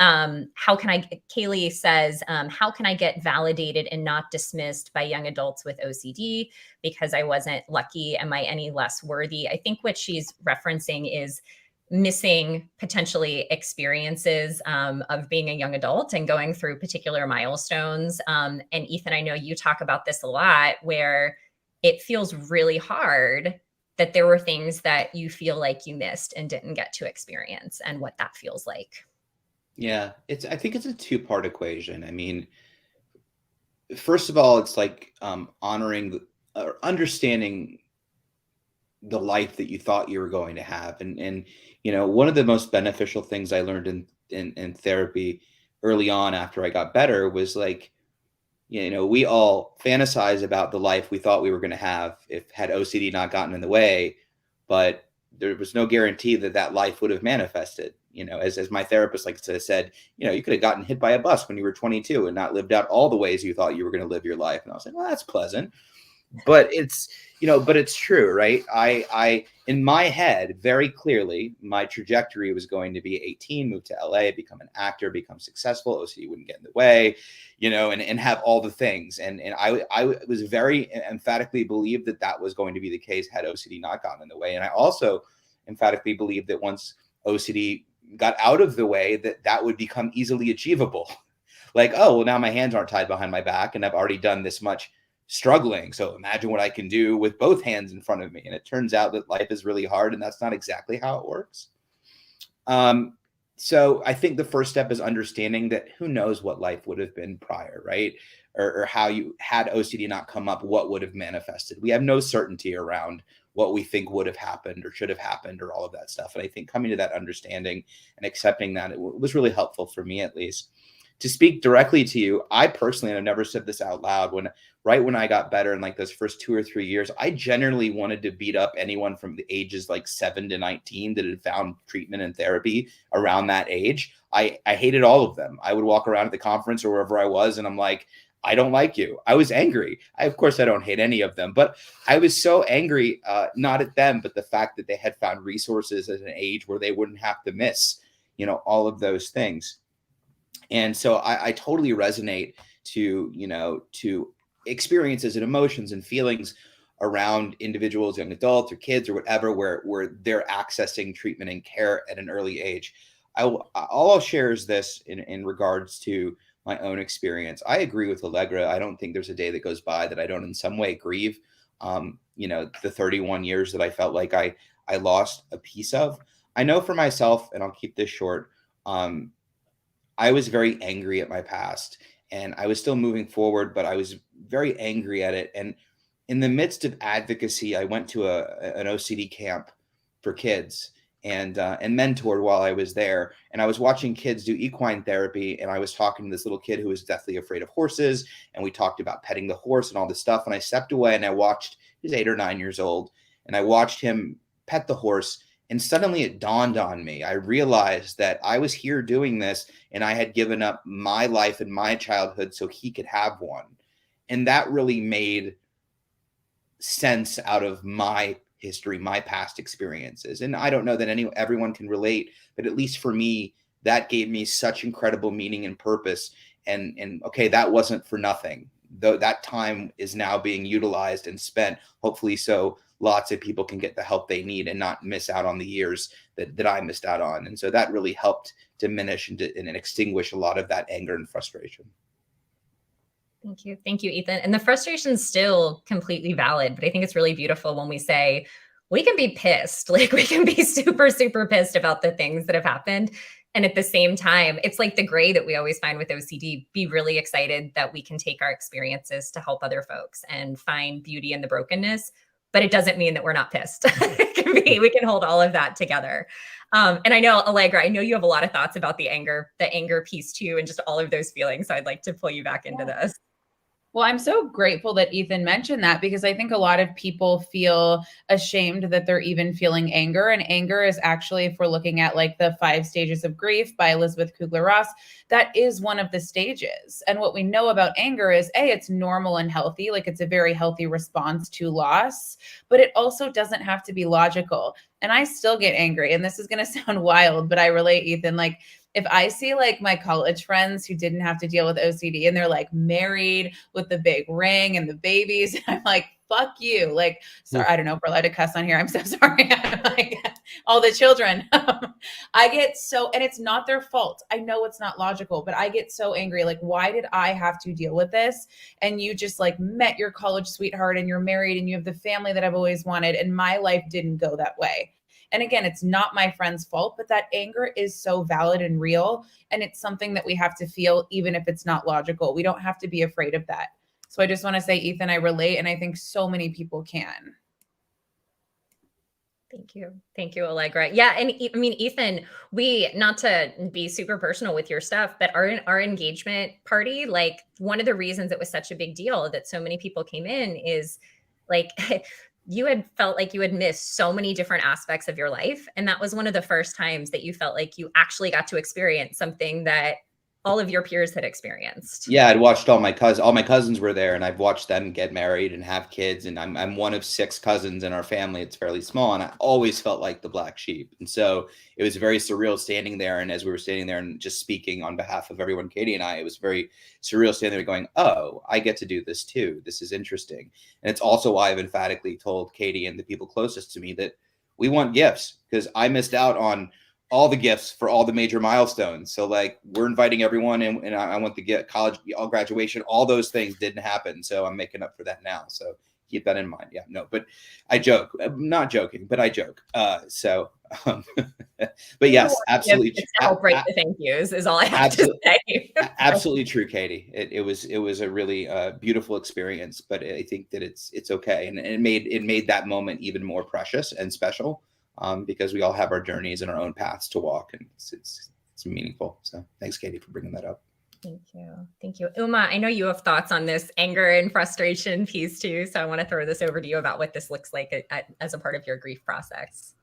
Kaylee says, how can I get validated and not dismissed by young adults with OCD because I wasn't lucky? Am I any less worthy? I think what she's referencing is missing potentially experiences of being a young adult and going through particular milestones. And Ethan, I know you talk about this a lot, where it feels really hard that there were things that you feel like you missed and didn't get to experience, and what that feels like. Yeah, I think it's a two-part equation. I mean, first of all, it's like honoring or understanding the life that you thought you were going to have. And one of the most beneficial things I learned in therapy early on after I got better was like, we all fantasize about the life we thought we were going to have if had OCD not gotten in the way, but there was no guarantee that life would have manifested. As my therapist said, you could have gotten hit by a bus when you were 22 and not lived out all the ways you thought you were going to live your life. And I was like, well, that's pleasant, but it's true, right? I in my head, very clearly, my trajectory was going to be 18, move to LA, become an actor, become successful. OCD wouldn't get in the way, and have all the things. And I was very emphatically believed that was going to be the case had OCD not gotten in the way. And I also emphatically believed that once OCD got out of the way, that would become easily achievable. Like, oh, well, now my hands aren't tied behind my back and I've already done this much struggling. So imagine what I can do with both hands in front of me. And it turns out that life is really hard, and that's not exactly how it works. So I think the first step is understanding that who knows what life would have been prior, right? Or how you had OCD not come up, what would have manifested. We have no certainty around what we think would have happened or should have happened or all of that stuff. And I think coming to that understanding and accepting that, it was really helpful for me, at least. To speak directly to you, I personally, and I've never said this out loud, right when I got better in like those first 2 or 3 years, I generally wanted to beat up anyone from the ages like 7 to 19 that had found treatment and therapy around that age. I hated all of them. I would walk around at the conference or wherever I was, and I'm like, I don't like you. I was angry. Of course, I don't hate any of them, but I was so angry, not at them, but the fact that they had found resources at an age where they wouldn't have to miss, all of those things. And so I totally resonate to experiences and emotions and feelings around individuals, young adults or kids or whatever, where they're accessing treatment and care at an early age. All I'll share is this in regards to my own experience. I agree with Allegra. I don't think there's a day that goes by that I don't in some way grieve, the 31 years that I felt like I lost a piece of. I know for myself, and I'll keep this short, I was very angry at my past, and I was still moving forward, but I was very angry at it. And in the midst of advocacy, I went to an OCD camp for kids and mentored while I was there. And I was watching kids do equine therapy, and I was talking to this little kid who was deathly afraid of horses. And we talked about petting the horse and all this stuff. And I stepped away and I watched, he's 8 or 9 years old, and I watched him pet the horse. And suddenly it dawned on me. I realized that I was here doing this, and I had given up my life and my childhood so he could have one. And that really made sense out of my history, my past experiences. And I don't know that everyone can relate, but at least for me, that gave me such incredible meaning and purpose. And okay, that wasn't for nothing. Though that time is now being utilized and spent, hopefully so lots of people can get the help they need and not miss out on the years that I missed out on. And so that really helped diminish and extinguish a lot of that anger and frustration. Thank you. Thank you, Ethan. And the frustration is still completely valid, but I think it's really beautiful when we say, we can be pissed, like we can be super, super pissed about the things that have happened. And at the same time, it's like the gray that we always find with OCD, be really excited that we can take our experiences to help other folks and find beauty in the brokenness. But it doesn't mean that we're not pissed. We can hold all of that together. And I know, Allegra, I know you have a lot of thoughts about the anger piece too, and just all of those feelings. So I'd like to pull you back into this. Well, I'm so grateful that Ethan mentioned that, because I think a lot of people feel ashamed that they're even feeling anger. And anger is actually, if we're looking at like the 5 stages of grief by Elizabeth Kubler-Ross, that is one of the stages. And what we know about anger is it's normal and healthy. Like, it's a very healthy response to loss, but it also doesn't have to be logical. And I still get angry. And this is going to sound wild, but I relate, Ethan. Like, if I see like my college friends who didn't have to deal with OCD and they're like married with the big ring and the babies, and I'm like, fuck you. Like, sorry, I don't know if we're allowed to cuss on here. I'm so sorry. I'm like, all the children. I get so, and it's not their fault. I know it's not logical, but I get so angry. Like, why did I have to deal with this? And you just like met your college sweetheart and you're married and you have the family that I've always wanted. And my life didn't go that way. And again, it's not my friend's fault, but that anger is so valid and real. And it's something that we have to feel, even if it's not logical. We don't have to be afraid of that. So I just want to say, Ethan, I relate. And I think so many people can. Thank you. Thank you, Allegra. Yeah. And I mean, Ethan, not to be super personal with your stuff, but our engagement party, like one of the reasons it was such a big deal that so many people came in is like, you had felt like you had missed so many different aspects of your life. And that was one of the first times that you felt like you actually got to experience something that all of your peers had experienced. Yeah, I'd watched all my cousins were there, and I've watched them get married and have kids. And I'm one of 6 cousins in our family. It's fairly small, and I always felt like the black sheep. And so it was very surreal standing there. And as we were standing there and just speaking on behalf of everyone, Katie and I, it was very surreal standing there going, oh, I get to do this too. This is interesting. And it's also why I've emphatically told Katie and the people closest to me that we want gifts, because I missed out on all the gifts for all the major milestones. So like, we're inviting everyone, and I want to get college, all graduation, all those things didn't happen. So I'm making up for that now. So keep that in mind. Yeah, no, but I joke. I'm not joking, but I joke. But yes, absolutely. To help write the thank yous is all I have to say. Absolutely true, Katie. It was a really beautiful experience, but I think that it's okay. And it made that moment even more precious and special. Because we all have our journeys and our own paths to walk, and it's meaningful. So thanks, Katie, for bringing that up. Thank you. Thank you. Uma, I know you have thoughts on this anger and frustration piece too. So I want to throw this over to you about what this looks like as a part of your grief process.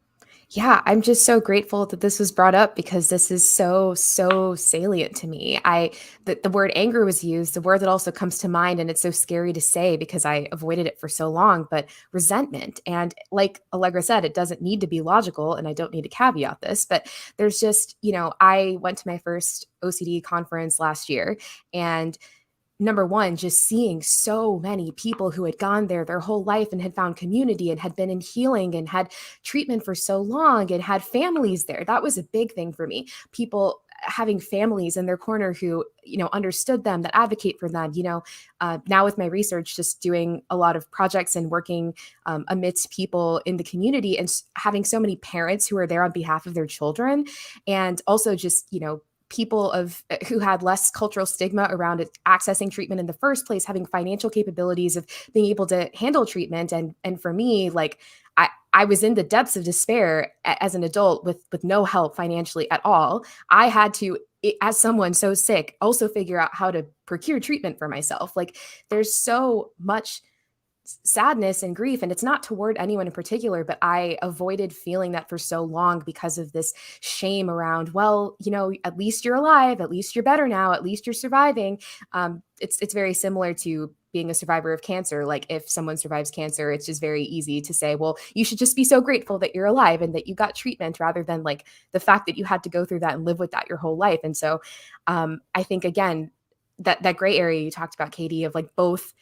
Yeah, I'm just so grateful that this was brought up, because this is so salient to me. The word anger was used, the word that also comes to mind, and it's so scary to say because I avoided it for so long, but resentment. And like Allegra said, it doesn't need to be logical, and I don't need to caveat this, but there's just, I went to my first OCD conference last year, and number one, just seeing so many people who had gone there their whole life and had found community and had been in healing and had treatment for so long and had families there. That was a big thing for me. People having families in their corner who, understood them, that advocate for them. Now with my research, just doing a lot of projects and working amidst people in the community, and having so many parents who are there on behalf of their children, and also just, people who had less cultural stigma around accessing treatment in the first place, having financial capabilities of being able to handle treatment. And for me, like I was in the depths of despair as an adult with no help financially at all. I had to, as someone so sick, also figure out how to procure treatment for myself. Like, there's so much sadness and grief, and it's not toward anyone in particular, but I avoided feeling that for so long because of this shame around, well, at least you're alive, at least you're better now, at least you're surviving. It's very similar to being a survivor of cancer. Like, if someone survives cancer, it's just very easy to say, well, you should just be so grateful that you're alive and that you got treatment, rather than like the fact that you had to go through that and live with that your whole life. And so I think, again, that gray area you talked about, Katie, of like both,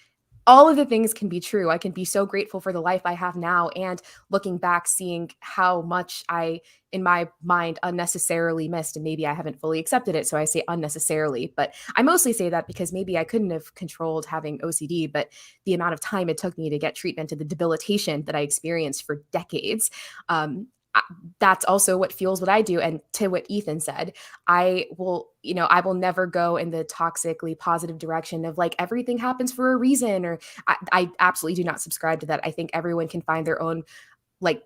all of the things can be true. I can be so grateful for the life I have now, and looking back, seeing how much I, in my mind, unnecessarily missed. And maybe I haven't fully accepted it, so I say unnecessarily. But I mostly say that because maybe I couldn't have controlled having OCD, but the amount of time it took me to get treatment and the debilitation that I experienced for decades, that's also what fuels what I do. And to what Ethan said, I will never go in the toxically positive direction of like everything happens for a reason, or I absolutely do not subscribe to that. I think everyone can find their own like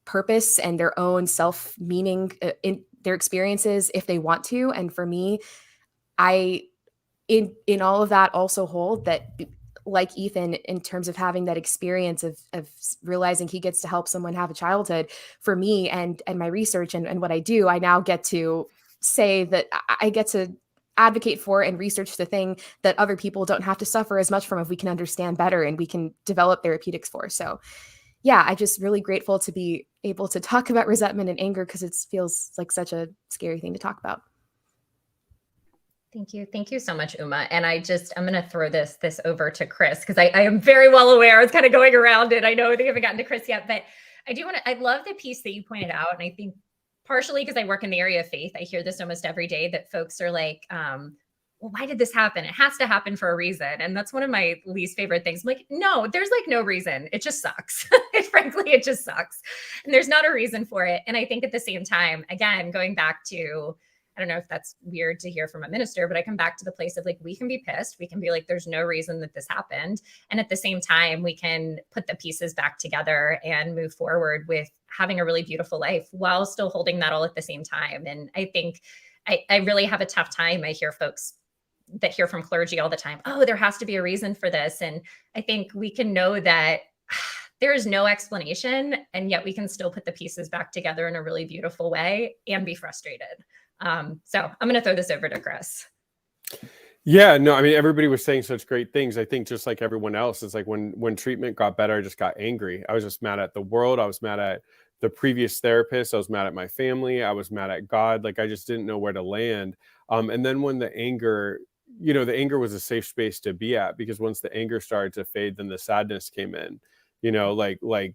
purpose and their own self meaning in their experiences if they want to. And for me, I in all of that also hold that, like Ethan, in terms of having that experience of realizing he gets to help someone have a childhood, for me and my research and what I do, I now get to say that I get to advocate for and research the thing that other people don't have to suffer as much from if we can understand better and we can develop therapeutics for. So yeah, I'm just really grateful to be able to talk about resentment and anger because it feels like such a scary thing to talk about. Thank you. Thank you so much, Uma. And I'm going to throw this over to Chris because I am very well aware. I was kind of going around it. I know they haven't gotten to Chris yet, but I love the piece that you pointed out. And I think partially because I work in the area of faith, I hear this almost every day that folks are like, well, why did this happen? It has to happen for a reason. And that's one of my least favorite things. I'm like, no, there's like no reason. It just sucks. Frankly, it just sucks. And there's not a reason for it. And I think at the same time, again, going back to, I don't know if that's weird to hear from a minister, but I come back to the place of like, we can be pissed. We can be like, there's no reason that this happened. And at the same time, we can put the pieces back together and move forward with having a really beautiful life while still holding that all at the same time. And I think I really have a tough time. I hear folks that hear from clergy all the time, oh, there has to be a reason for this. And I think we can know that there is no explanation, and yet we can still put the pieces back together in a really beautiful way and be frustrated. So I'm going to throw this over to Chris. Yeah, no, I mean, everybody was saying such great things. I think just like everyone else, it's like when treatment got better, I just got angry. I was just mad at the world. I was mad at the previous therapist. I was mad at my family. I was mad at God. Like, I just didn't know where to land. And then when the anger was a safe space to be at, because once the anger started to fade, then the sadness came in, like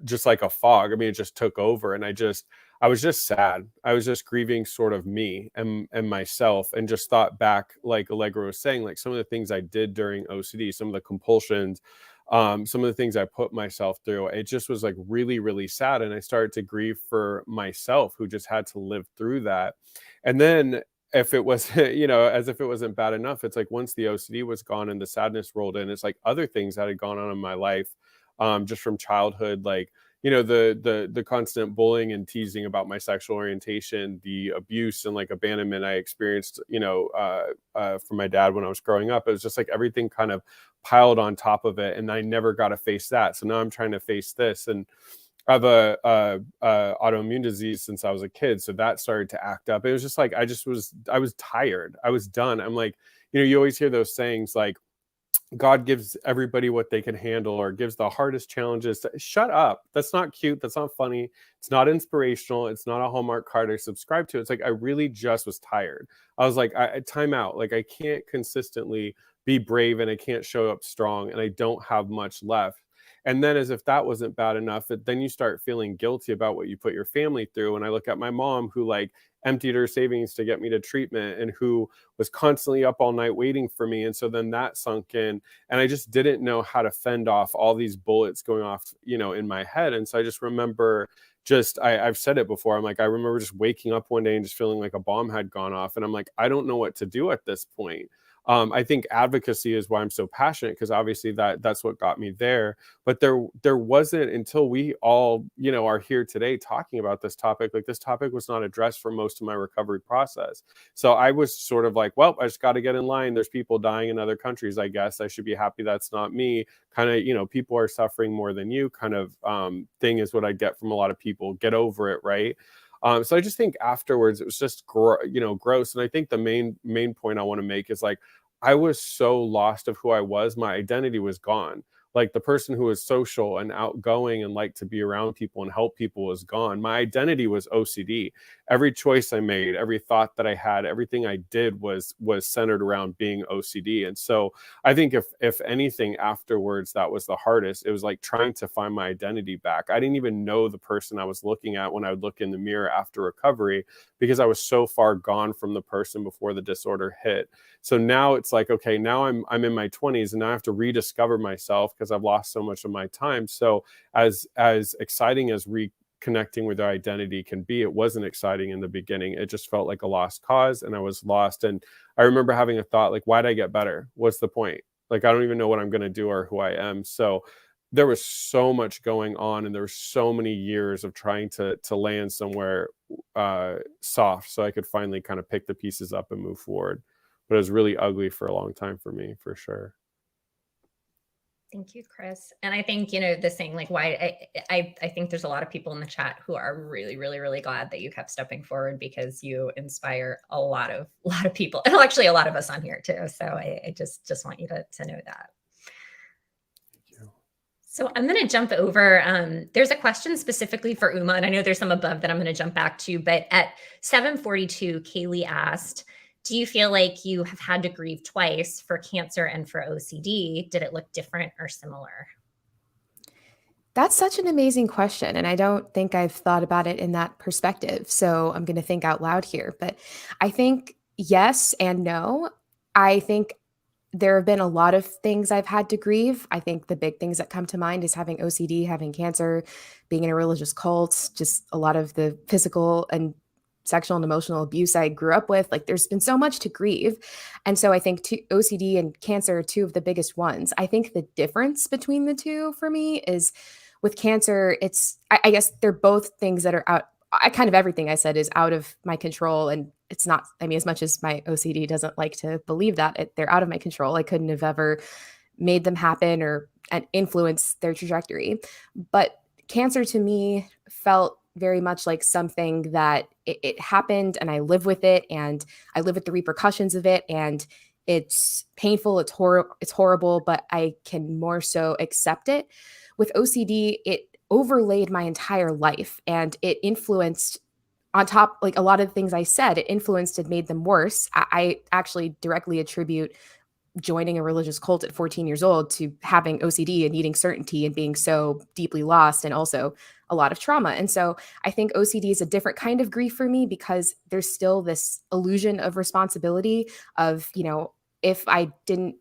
just like a fog. I mean, it just took over, and I was just sad. I was just grieving sort of me and myself, and just thought back, like Allegra was saying, like some of the things I did during OCD, some of the compulsions, some of the things I put myself through. It just was like really, really sad. And I started to grieve for myself, who just had to live through that. And then if it was, as if it wasn't bad enough, it's like once the OCD was gone and the sadness rolled in, it's like other things that had gone on in my life, just from childhood, like, the constant bullying and teasing about my sexual orientation, the abuse and like abandonment I experienced, from my dad when I was growing up. It was just like everything kind of piled on top of it, and I never got to face that. So now I'm trying to face this, and I have a autoimmune disease since I was a kid, so that started to act up. It was just like I was tired. I was done. I'm like, you always hear those sayings like, God gives everybody what they can handle, or gives the hardest challenges. Shut up. That's not cute. That's not funny. It's not inspirational. It's not a Hallmark card I subscribe to. It's like, I really just was tired. I was like, time out. Like, I can't consistently be brave, and I can't show up strong, and I don't have much left. And then, as if that wasn't bad enough, then you start feeling guilty about what you put your family through. And I look at my mom, who like emptied her savings to get me to treatment, and who was constantly up all night waiting for me. And so then that sunk in, and I just didn't know how to fend off all these bullets going off, in my head. And so I just remember I've said it before. I'm like, I remember just waking up one day and just feeling like a bomb had gone off. And I'm like, I don't know what to do at this point. I think advocacy is why I'm so passionate, because obviously that's what got me there. But there wasn't, until we all, are here today talking about this topic, like this topic was not addressed for most of my recovery process. So I was sort of like, well, I just got to get in line. There's people dying in other countries. I guess I should be happy that's not me. Kind of, people are suffering more than you kind of thing is what I get from a lot of people. Get over it, right? So I just think afterwards it was just gross. And I think the main point I want to make is like, I was so lost of who I was. My identity was gone. Like, the person who was social and outgoing and liked to be around people and help people was gone. My identity was OCD. Every choice I made, every thought that I had, everything I did was centered around being OCD. And so I think if anything afterwards, that was the hardest. It was like trying to find my identity back. I didn't even know the person I was looking at when I would look in the mirror after recovery, because I was so far gone from the person before the disorder hit. So now it's like, okay, now I'm in my 20s, and now I have to rediscover myself because I've lost so much of my time. So as exciting as reconnecting with our identity can be, it wasn't exciting in the beginning. It just felt like a lost cause, and I was lost. And I remember having a thought like, why'd I get better? What's the point? Like, I don't even know what I'm going to do or who I am. So there was so much going on, and there were so many years of trying to land somewhere soft, so I could finally kind of pick the pieces up and move forward. but it was really ugly for a long time for me, for sure. Thank you, Chris. And I think, you know, the saying, like, why I think there's a lot of people in the chat who are really, really, really glad that you kept stepping forward, because you inspire a lot of people, and actually a lot of us on here too. So I just want you to know that. So I'm going to jump over. There's a question specifically for Uma, and I know there's some above that I'm going to jump back to, but at 7:42, Kaylee asked, do you feel like you have had to grieve twice, for cancer and for OCD? Did it look different or similar? That's such an amazing question. And I don't think I've thought about it in that perspective. So I'm going to think out loud here. But I think yes and no. I think there have been a lot of things I've had to grieve. I think the big things that come to mind is having OCD, having cancer, being in a religious cult, just a lot of the physical and sexual and emotional abuse I grew up with. Like, there's been so much to grieve. And so I think OCD and cancer are two of the biggest ones. I think the difference between the two for me is with cancer, I guess they're both things that are out. Kind of everything I said is out of my control. And it's not, I mean, as much as my OCD doesn't like to believe that, they're out of my control. I couldn't have ever made them happen or influence their trajectory. But cancer to me felt very much like something that it happened, and I live with it, and I live with the repercussions of it, and it's painful, it's horrible, but I can more so accept it. With OCD, it overlaid my entire life, and it influenced, on top, like a lot of the things I said, it influenced and made them worse. I actually directly attribute joining a religious cult at 14 years old to having OCD and needing certainty and being so deeply lost, and also a lot of trauma. And so I think OCD is a different kind of grief for me, because there's still this illusion of responsibility of, you know, if I didn't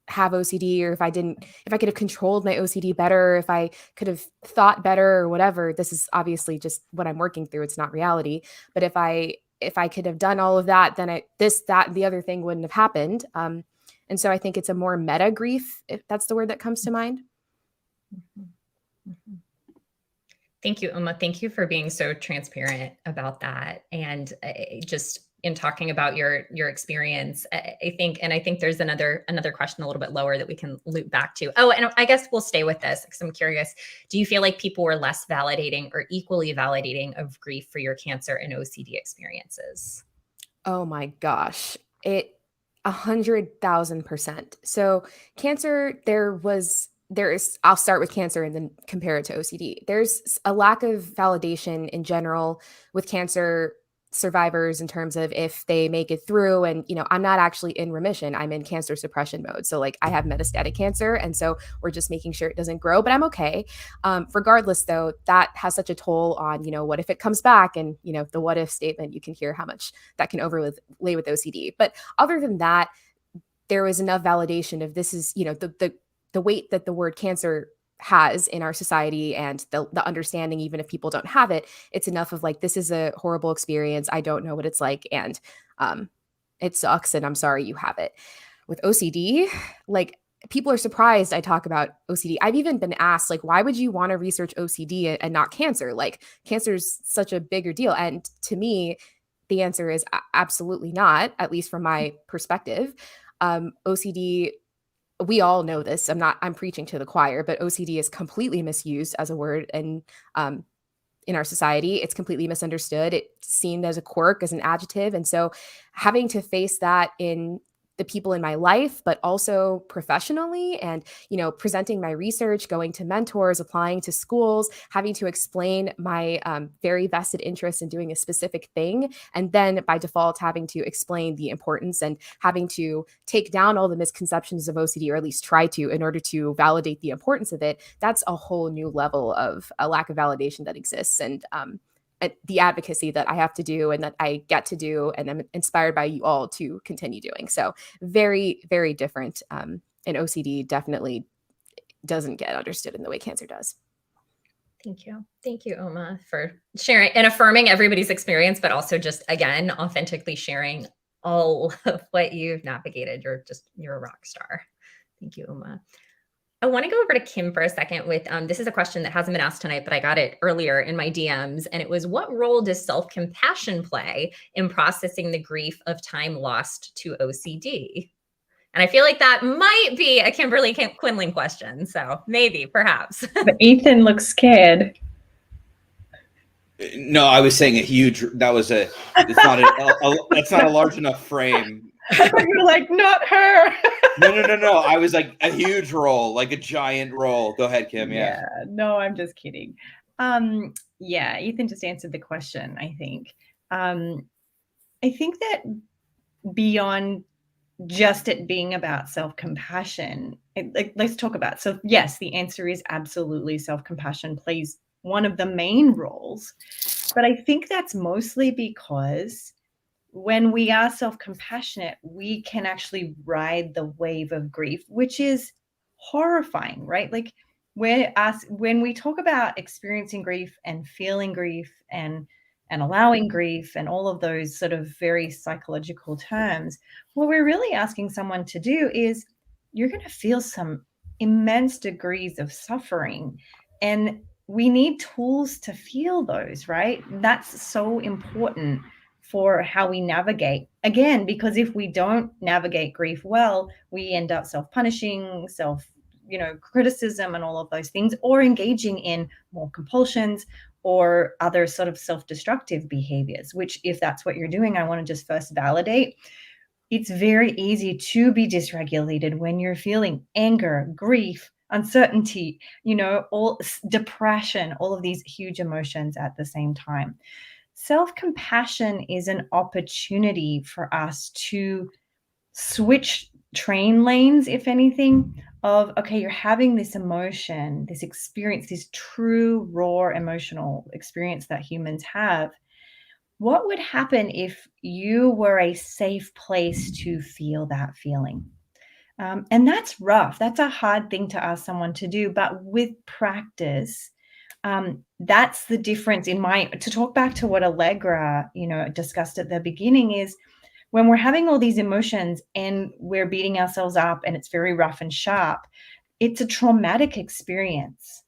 have OCD, or if I could have controlled my OCD better, if I could have thought better or whatever. This is obviously just what I'm working through. It's not reality. But if I could have done all of that, then that, and the other thing wouldn't have happened. And so I think it's a more meta grief, if that's the word that comes to mind. Thank you, Uma. Thank you for being so transparent about that. And just in talking about your experience, I think there's another question a little bit lower that we can loop back to. Oh, and I guess we'll stay with this because I'm curious. Do you feel like people were less validating or equally validating of grief for your cancer and OCD experiences? Oh my gosh. 100,000%. So cancer, I'll start with cancer and then compare it to OCD. There's a lack of validation in general with cancer survivors in terms of if they make it through. And, you know, I'm not actually in remission. I'm in cancer suppression mode. So like, I have metastatic cancer. And so we're just making sure it doesn't grow, but I'm okay. Regardless though, that has such a toll on, you know, what if it comes back? And, you know, the what if statement, you can hear how much that can overlay with OCD. But other than that, there was enough validation of this is, you know, the weight that the word cancer has in our society, and the understanding, even if people don't have it, it's enough of like, this is a horrible experience. I don't know what it's like. And it sucks. And I'm sorry you have it. With OCD, like, people are surprised I talk about OCD. I've even been asked, like, why would you want to research OCD and not cancer? Like, cancer is such a bigger deal. And to me, the answer is absolutely not, at least from my perspective. OCD, we all know this. I'm preaching to the choir, but OCD is completely misused as a word. And in our society, it's completely misunderstood. It's seen as a quirk, as an adjective. And so having to face that in the people in my life, but also professionally, and, you know, presenting my research, going to mentors, applying to schools, having to explain my very vested interest in doing a specific thing. And then by default, having to explain the importance and having to take down all the misconceptions of OCD, or at least try to, in order to validate the importance of it. That's a whole new level of a lack of validation that exists. And the advocacy that I have to do and that I get to do, and I'm inspired by you all to continue doing. So very, very different. And OCD definitely doesn't get understood in the way cancer does. Thank you. Thank you, Uma, for sharing and affirming everybody's experience, but also just, again, authentically sharing all of what you've navigated. You're a rock star. Thank you, Uma. I want to go over to Kim for a second with this is a question that hasn't been asked tonight, but I got it earlier in my DMs. And it was, what role does self-compassion play in processing the grief of time lost to OCD? And I feel like that might be a Kimberly Quinlan question. So maybe, perhaps. But Ethan looks scared. No, I was saying it's not a large enough frame. I thought you were like, not her. No. I was like a huge role, like a giant role. Go ahead, Kim. Yeah. No, I'm just kidding. Yeah, Ethan just answered the question, I think. I think that beyond just it being about self-compassion, let's talk about, so yes, the answer is absolutely self-compassion plays one of the main roles, but I think that's mostly because when we are self-compassionate, we can actually ride the wave of grief, which is horrifying, right? Like when we talk about experiencing grief and feeling grief and allowing grief and all of those sort of very psychological terms, what we're really asking someone to do is, you're going to feel some immense degrees of suffering, and we need tools to feel those, right? That's so important for how we navigate. Again, because if we don't navigate grief well, we end up self-punishing, criticism and all of those things, or engaging in more compulsions or other sort of self-destructive behaviors, which, if that's what you're doing, I want to just first validate. It's very easy to be dysregulated when you're feeling anger, grief, uncertainty, all depression, all of these huge emotions at the same time. Self-compassion is an opportunity for us to switch train lanes, if anything, of, okay, you're having this emotion, this experience, this true raw emotional experience that humans have. What would happen if you were a safe place to feel that feeling? And that's rough. That's a hard thing to ask someone to do. But with practice, that's the difference to talk back to what Allegra, discussed at the beginning, is when we're having all these emotions and we're beating ourselves up and it's very rough and sharp, it's a traumatic experience.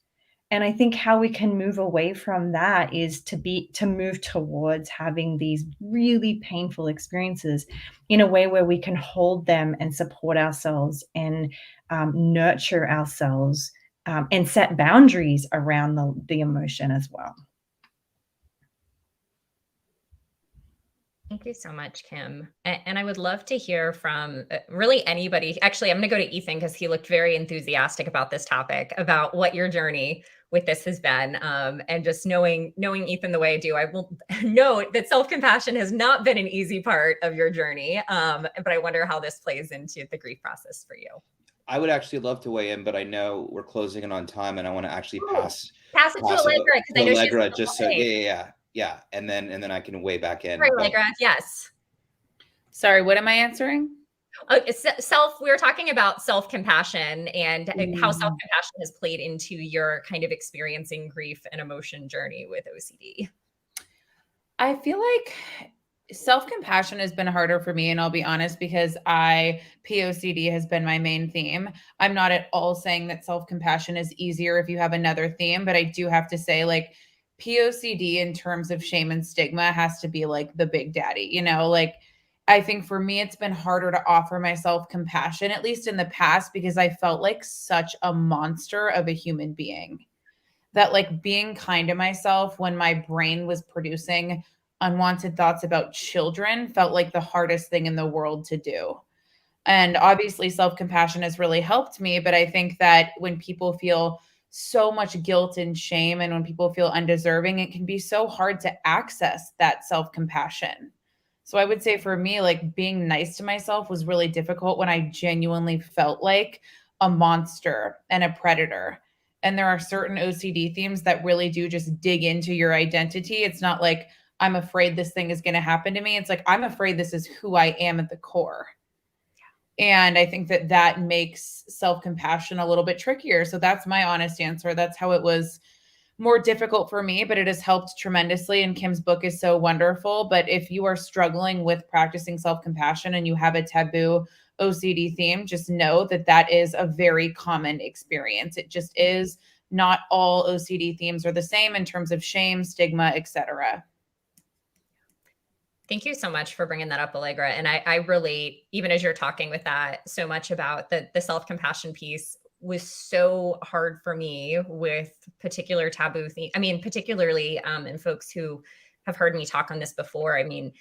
And I think how we can move away from that is to move towards having these really painful experiences in a way where we can hold them and support ourselves and nurture ourselves and set boundaries around the emotion as well. Thank you so much, Kim. And I would love to hear from really anybody. Actually, I'm going to go to Ethan because he looked very enthusiastic about this topic, about what your journey with this has been. And just knowing Ethan the way I do, I will note that self-compassion has not been an easy part of your journey. But I wonder how this plays into the grief process for you. I would actually love to weigh in, but I know we're closing in on time, and I want to actually pass it to Allegra, because I know Allegra, just so yeah, and then I can weigh back in. Right, Allegra, yes. Sorry, what am I answering? We were talking about self-compassion and how self-compassion has played into your kind of experiencing grief and emotion journey with OCD. I feel like self-compassion has been harder for me, and I'll be honest, because POCD has been my main theme. I'm not at all saying that self-compassion is easier if you have another theme, but I do have to say, like, POCD in terms of shame and stigma has to be like the big daddy, like, I think for me, it's been harder to offer myself compassion, at least in the past, because I felt like such a monster of a human being, that like being kind to myself when my brain was producing unwanted thoughts about children felt like the hardest thing in the world to do. And obviously self-compassion has really helped me, but I think that when people feel so much guilt and shame, and when people feel undeserving, it can be so hard to access that self-compassion. So I would say for me, like, being nice to myself was really difficult when I genuinely felt like a monster and a predator. And there are certain OCD themes that really do just dig into your identity. It's not like, I'm afraid this thing is going to happen to me. It's like, I'm afraid this is who I am at the core. And I think that makes self-compassion a little bit trickier. So that's my honest answer. That's how it was more difficult for me, but it has helped tremendously. And Kim's book is so wonderful. But if you are struggling with practicing self-compassion and you have a taboo OCD theme, just know that that is a very common experience. It just is. Not all OCD themes are the same in terms of shame, stigma, etc. Thank you so much for bringing that up, Allegra. And I relate, even as you're talking with that, so much about the self-compassion piece was so hard for me with particular taboo theme. I mean, particularly in folks who have heard me talk on this before. I mean,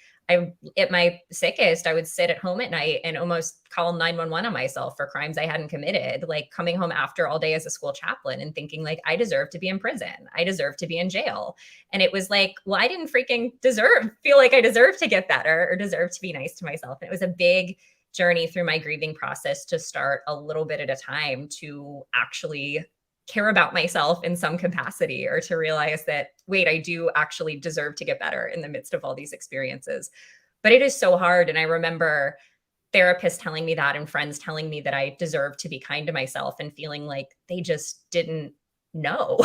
at my sickest, I would sit at home at night and almost call 911 on myself for crimes I hadn't committed, like coming home after all day as a school chaplain and thinking like, I deserve to be in prison. I deserve to be in jail. And it was like, well, I didn't freaking feel like I deserve to get better or deserve to be nice to myself. And it was a big journey through my grieving process to start a little bit at a time to actually care about myself in some capacity, or to realize that, wait, I do actually deserve to get better in the midst of all these experiences. But it is so hard. And I remember therapists telling me that and friends telling me that I deserve to be kind to myself, and feeling like they just didn't know.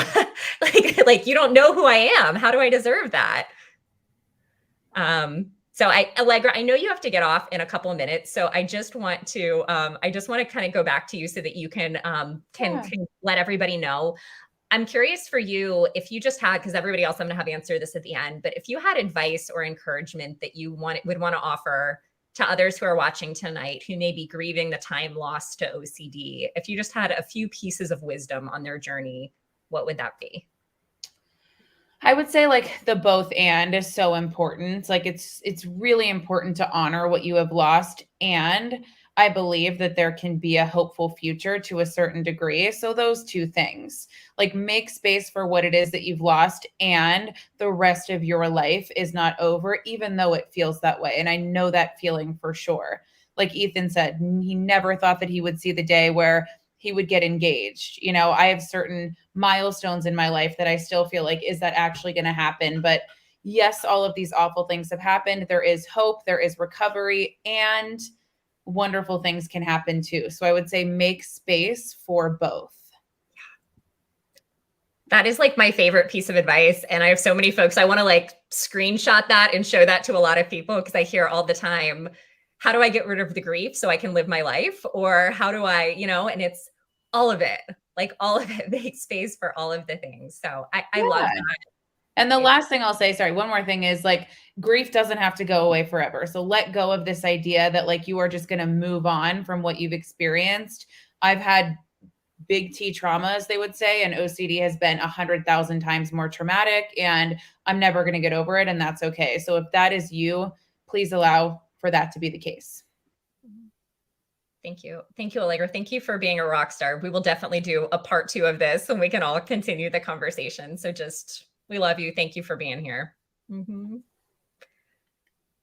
like, you don't know who I am. How do I deserve that? So Allegra, I know you have to get off in a couple of minutes. So I just want to kind of go back to you so that you can let everybody know. I'm curious for you, if you just had, because everybody else I'm gonna have answer this at the end, but if you had advice or encouragement that you would want to offer to others who are watching tonight, who may be grieving the time lost to OCD, if you just had a few pieces of wisdom on their journey, what would that be? I would say like the both and is so important. Like it's really important to honor what you have lost. And I believe that there can be a hopeful future to a certain degree. So those two things, like make space for what it is that you've lost, and the rest of your life is not over, even though it feels that way. And I know that feeling for sure. Like Ethan said, he never thought that he would see the day where he would get engaged. You know, I have certain milestones in my life that I still feel like, is that actually going to happen? But yes, all of these awful things have happened. There is hope, there is recovery, and wonderful things can happen too. So I would say make space for both. That is like my favorite piece of advice. And I have so many folks, I want to like screenshot that and show that to a lot of people, because I hear all the time, how do I get rid of the grief so I can live my life? Or how do I, and it's all of it, like all of it, make space for all of the things. So I love that. And the last thing I'll say, sorry, one more thing is like grief doesn't have to go away forever. So let go of this idea that like you are just going to move on from what you've experienced. I've had big T trauma, as they would say, and OCD has been 100,000 times more traumatic, and I'm never going to get over it. And that's okay. So if that is you, please allow for that to be the case. Thank you. Thank you, Allegra. Thank you for being a rock star. We will definitely do a part 2 of this, and we can all continue the conversation. So we love you. Thank you for being here. Mm-hmm.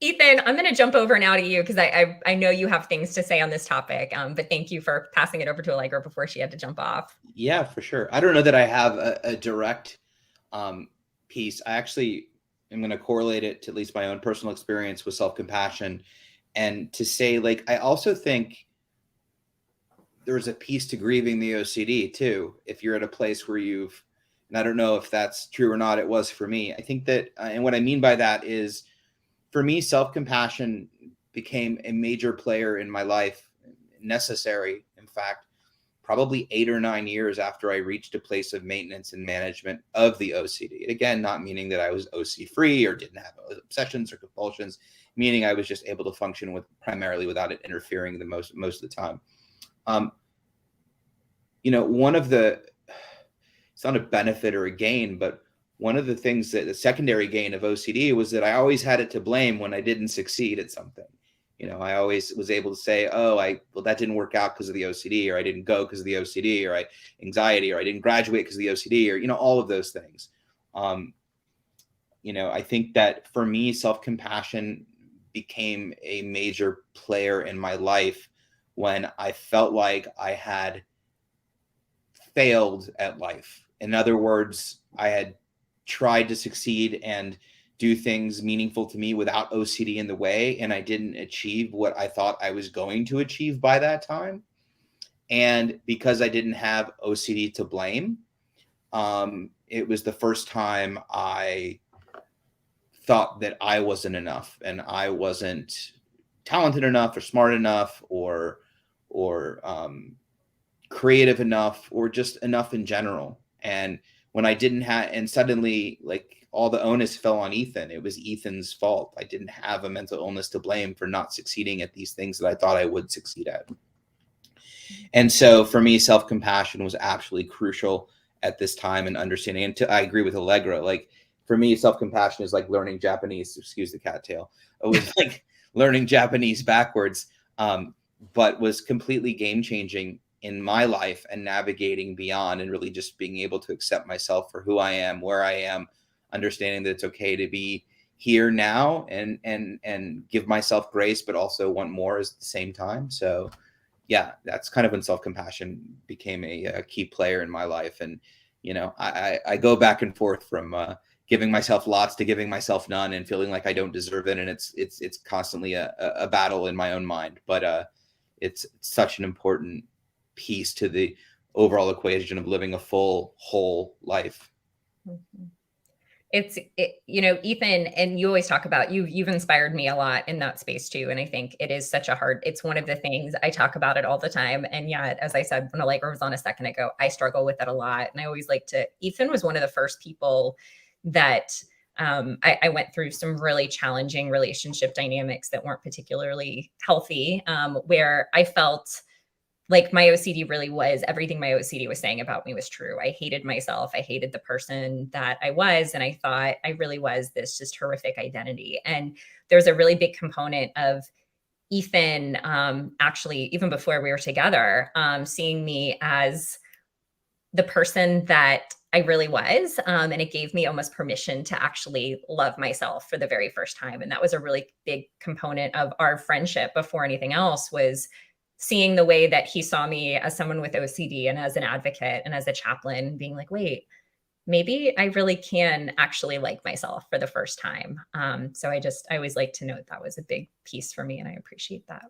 Ethan, I'm going to jump over now to you, because I know you have things to say on this topic, but thank you for passing it over to Allegra before she had to jump off. Yeah, for sure. I don't know that I have a direct piece. I actually am going to correlate it to at least my own personal experience with self-compassion, and to say, like, I also think there's a piece to grieving the OCD too. If you're at a place where and I don't know if that's true or not, it was for me. I think that, and what I mean by that is, for me, self-compassion became a major player in my life, necessary, in fact, probably 8 or 9 years after I reached a place of maintenance and management of the OCD. Again, not meaning that I was OC free or didn't have obsessions or compulsions, meaning I was just able to function primarily without it interfering most of the time. One of it's not a benefit or a gain, but one of the things that the secondary gain of OCD was that I always had it to blame when I didn't succeed at something. I always was able to say, that didn't work out because of the OCD, or I didn't go because of the OCD, or anxiety, or I didn't graduate because of the OCD, or, all of those things. I think that for me, self-compassion became a major player in my life when I felt like I had failed at life. In other words, I had tried to succeed and do things meaningful to me without OCD in the way, and I didn't achieve what I thought I was going to achieve by that time. And because I didn't have OCD to blame, it was the first time I thought that I wasn't enough, and I wasn't talented enough or smart enough or or creative enough, or just enough in general. And when I didn't have, and suddenly like all the onus fell on Ethan. It was Ethan's fault. I didn't have a mental illness to blame for not succeeding at these things that I thought I would succeed at. And so for me, self-compassion was absolutely crucial at this time, and understanding. And I agree with Allegra. Like for me, self-compassion is like learning Japanese, excuse the cattail. It was like learning Japanese backwards, but was completely game-changing in my life and navigating beyond, and really just being able to accept myself for who I am, where I am, understanding that it's okay to be here now, and give myself grace, but also want more at the same time. So yeah, that's kind of when self-compassion became a key player in my life. And, you know, I go back and forth from giving myself lots to giving myself none, and feeling like I don't deserve it. And it's constantly a battle in my own mind, but it's such an important piece to the overall equation of living a full, whole life. Mm-hmm. You know, Ethan, and you always talk about, you've inspired me a lot in that space too. And I think it is such a it's one of the things I talk about it all the time. And yet, as I said, when Allegra was on a second ago, I struggle with it a lot. And I always like to, Ethan was one of the first people that I went through some really challenging relationship dynamics that weren't particularly healthy, where I felt like my OCD really was, everything my OCD was saying about me was true. I hated myself. I hated the person that I was. And I thought I really was this just horrific identity. And there's a really big component of Ethan, actually, even before we were together, seeing me as the person that I really was. And it gave me almost permission to actually love myself for the very first time. And that was a really big component of our friendship before anything else, was seeing the way that he saw me as someone with OCD and as an advocate and as a chaplain, being like, wait, maybe I really can actually like myself for the first time. So I always like to note that was a big piece for me, and I appreciate that.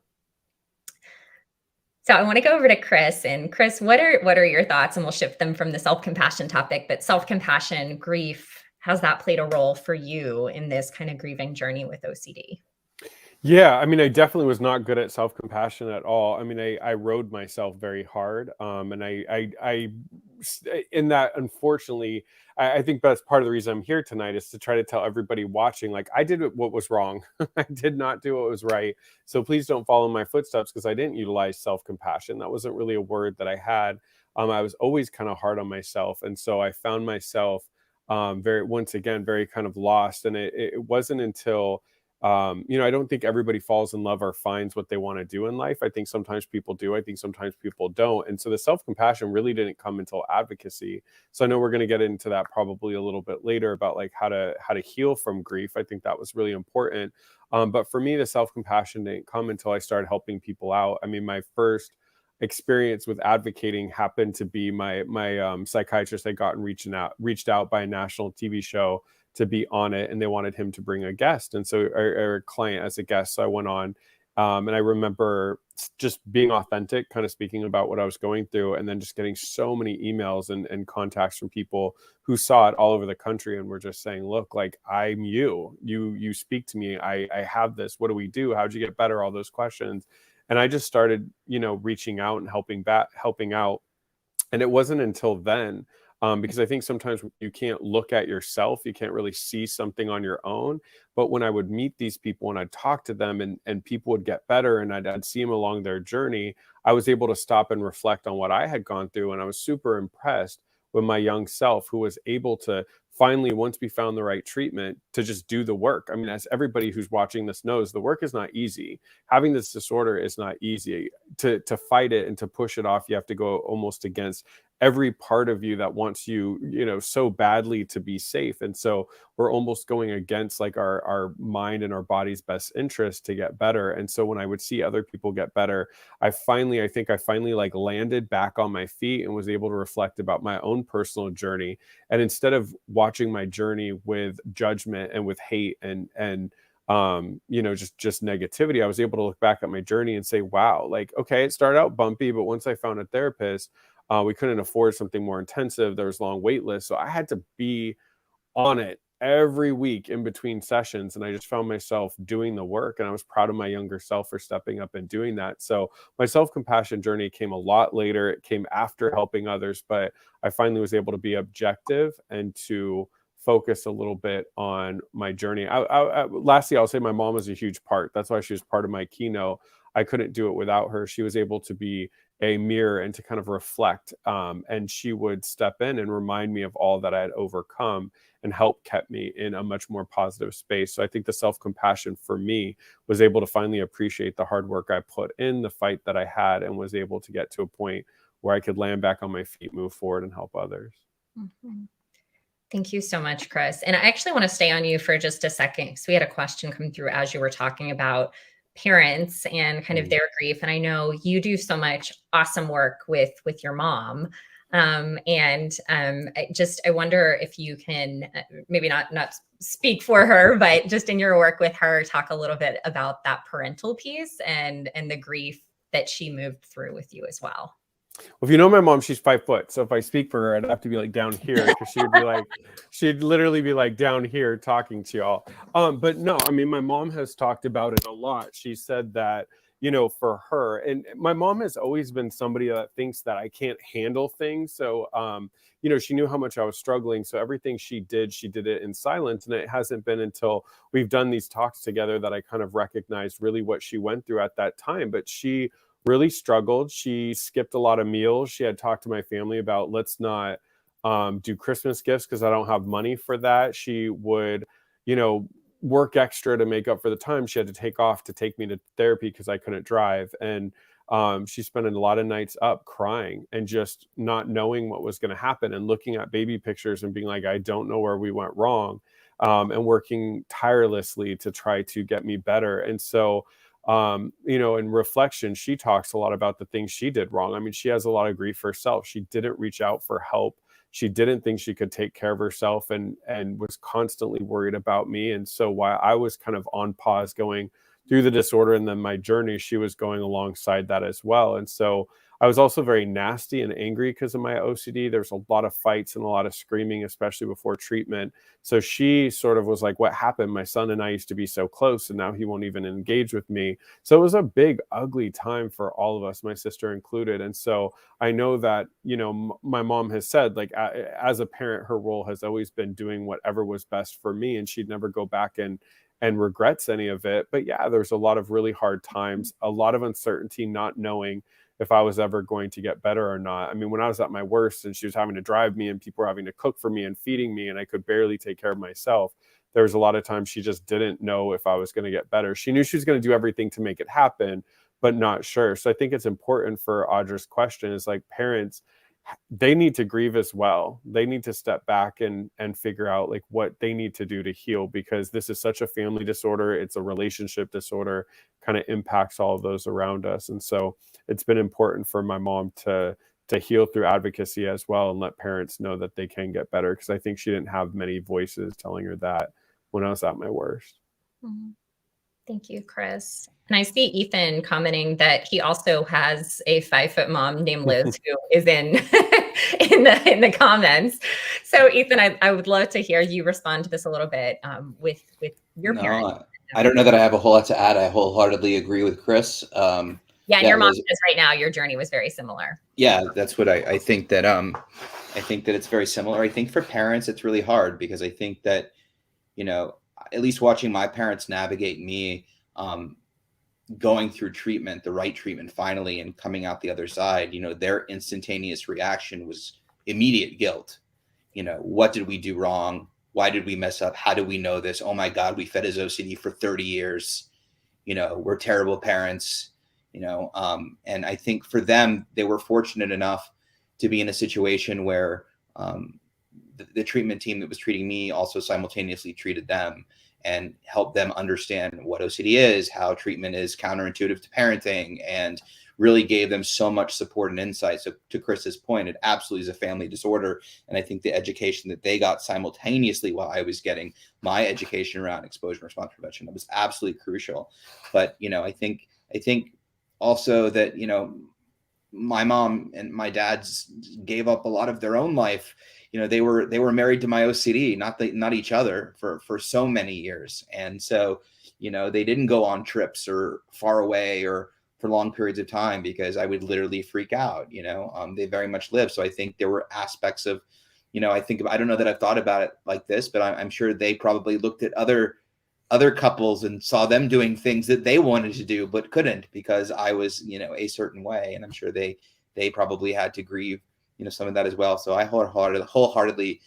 So I want to go over to Chris. And Chris, what are your thoughts? And we'll shift them from the self-compassion topic, but self-compassion, grief, how's that played a role for you in this kind of grieving journey with OCD? Yeah, I mean, I definitely was not good at self-compassion at all. I mean, I rode myself very hard, and in that, unfortunately, I think that's part of the reason I'm here tonight, is to try to tell everybody watching, like, I did what was wrong. I did not do what was right. So please don't follow in my footsteps, because I didn't utilize self-compassion. That wasn't really a word that I had. I was always kind of hard on myself, and so I found myself once again very kind of lost. And it wasn't until I don't think everybody falls in love or finds what they want to do in life. I think sometimes people do. I think sometimes people don't. And so the self-compassion really didn't come until advocacy. So I know we're going to get into that probably a little bit later, about like how to heal from grief. I think that was really important. But for me, the self-compassion didn't come until I started helping people out. I mean, my first experience with advocating happened to be my psychiatrist had gotten reached out by a national TV show to be on it, and they wanted him to bring a guest, and so or a client as a guest. So I went on, and I remember just being authentic, kind of speaking about what I was going through, and then just getting so many emails and contacts from people who saw it all over the country and were just saying, look, like, I'm you speak to me, I have this, what do we do, how'd you get better, all those questions. And I just started, reaching out and helping out. And it wasn't until then, because I think sometimes you can't look at yourself, you can't really see something on your own. But when I would meet these people and I'd talk to them, and people would get better, and I'd see them along their journey, I was able to stop and reflect on what I had gone through. And I was super impressed with my young self, who was able to finally, once we found the right treatment, to just do the work. I mean, as everybody who's watching this knows, the work is not easy. Having this disorder is not easy. To fight it and to push it off, you have to go almost against every part of you that wants you, so badly to be safe. And so we're almost going against like our mind and our body's best interest to get better. And so when I would see other people get better, I think I finally like landed back on my feet and was able to reflect about my own personal journey. And instead of watching my journey with judgment and with hate and just negativity, I was able to look back at my journey and say, wow, like, okay, it started out bumpy, but once I found a therapist, we couldn't afford something more intensive. There was long wait lists. So I had to be on it every week in between sessions, and I just found myself doing the work, and I was proud of my younger self for stepping up and doing that. So my self-compassion journey came a lot later. It came after helping others, but I finally was able to be objective and to focus a little bit on my journey. Lastly, I'll say my mom was a huge part. That's why she was part of my keynote. I couldn't do it without her. She was able to be a mirror and to kind of reflect. And she would step in and remind me of all that I had overcome and help kept me in a much more positive space. So I think the self-compassion for me was able to finally appreciate the hard work I put in, the fight that I had, and was able to get to a point where I could land back on my feet, move forward, and help others. Mm-hmm. Thank you so much, Chris. And I actually want to stay on you for just a second. So we had a question come through as you were talking about parents and kind of their grief. And I know you do so much awesome work with your mom. I wonder if you can maybe not speak for her, but just in your work with her, talk a little bit about that parental piece and the grief that she moved through with you as well. Well, if you know my mom, she's 5 foot. So if I speak for her, I'd have to be like down here, because she'd literally be like down here talking to y'all. But no, I mean, my mom has talked about it a lot. She said that, for her, and my mom has always been somebody that thinks that I can't handle things. So, she knew how much I was struggling. So everything she did it in silence. And it hasn't been until we've done these talks together that I kind of recognized really what she went through at that time. But she really struggled. She skipped a lot of meals. She had talked to my family about, let's not do Christmas gifts because I don't have money for that. She would, work extra to make up for the time she had to take off to take me to therapy because I couldn't drive. And she spent a lot of nights up crying and just not knowing what was going to happen and looking at baby pictures and being like, I don't know where we went wrong, and working tirelessly to try to get me better. And so in reflection, she talks a lot about the things she did wrong. I mean, she has a lot of grief herself. She didn't reach out for help. She didn't think she could take care of herself and was constantly worried about me. And so while I was kind of on pause going through the disorder and then my journey, she was going alongside that as well. And so I was also very nasty and angry because of my OCD. There's a lot of fights and a lot of screaming, especially before treatment. So she sort of was like, what happened? My son and I used to be so close, and now he won't even engage with me. So it was a big, ugly time for all of us, my sister included. And so I know that, my mom has said, like, as a parent, her role has always been doing whatever was best for me, and she'd never go back and regrets any of it. But yeah, there's a lot of really hard times, a lot of uncertainty, not knowing if I was ever going to get better or not. I mean, when I was at my worst and she was having to drive me and people were having to cook for me and feeding me and I could barely take care of myself, there was a lot of times she just didn't know if I was going to get better. She knew she was going to do everything to make it happen, but not sure. So I think it's important for Audra's question is like, parents, they need to grieve as well. They need to step back and figure out like what they need to do to heal, because this is such a family disorder. It's a relationship disorder, kind of impacts all of those around us. And so it's been important for my mom to heal through advocacy as well and let parents know that they can get better, because I think she didn't have many voices telling her that when I was at my worst. Mm-hmm. Thank you, Chris. And I see Ethan commenting that he also has a 5-foot mom named Liz who is in in the comments. So Ethan, I would love to hear you respond to this a little bit with your parents. I don't know that I have a whole lot to add. I wholeheartedly agree with Chris. Your mom says right now your journey was very similar. Yeah, that's what I think that I think that it's very similar. I think for parents it's really hard because I think that, at least watching my parents navigate me going through treatment, the right treatment finally, and coming out the other side, their instantaneous reaction was immediate guilt. What did we do wrong? Why did we mess up? How do we know this? Oh my God, we fed his OCD for 30 years. We're terrible parents, and I think for them, they were fortunate enough to be in a situation where the treatment team that was treating me also simultaneously treated them and helped them understand what OCD is, how treatment is counterintuitive to parenting, and really gave them so much support and insight. So to Chris's point, it absolutely is a family disorder. And I think the education that they got simultaneously while I was getting my education around exposure and response prevention, that was absolutely crucial. But, I think also that, my mom and my dad's gave up a lot of their own life. They were married to my OCD, not each other for so many years. And so, they didn't go on trips or far away or for long periods of time because I would literally freak out. They very much lived. So I think there were aspects of, I don't know that I've thought about it like this, but I'm sure they probably looked at other couples and saw them doing things that they wanted to do but couldn't because I was, a certain way. And I'm sure they probably had to grieve, some of that as well. So I wholeheartedly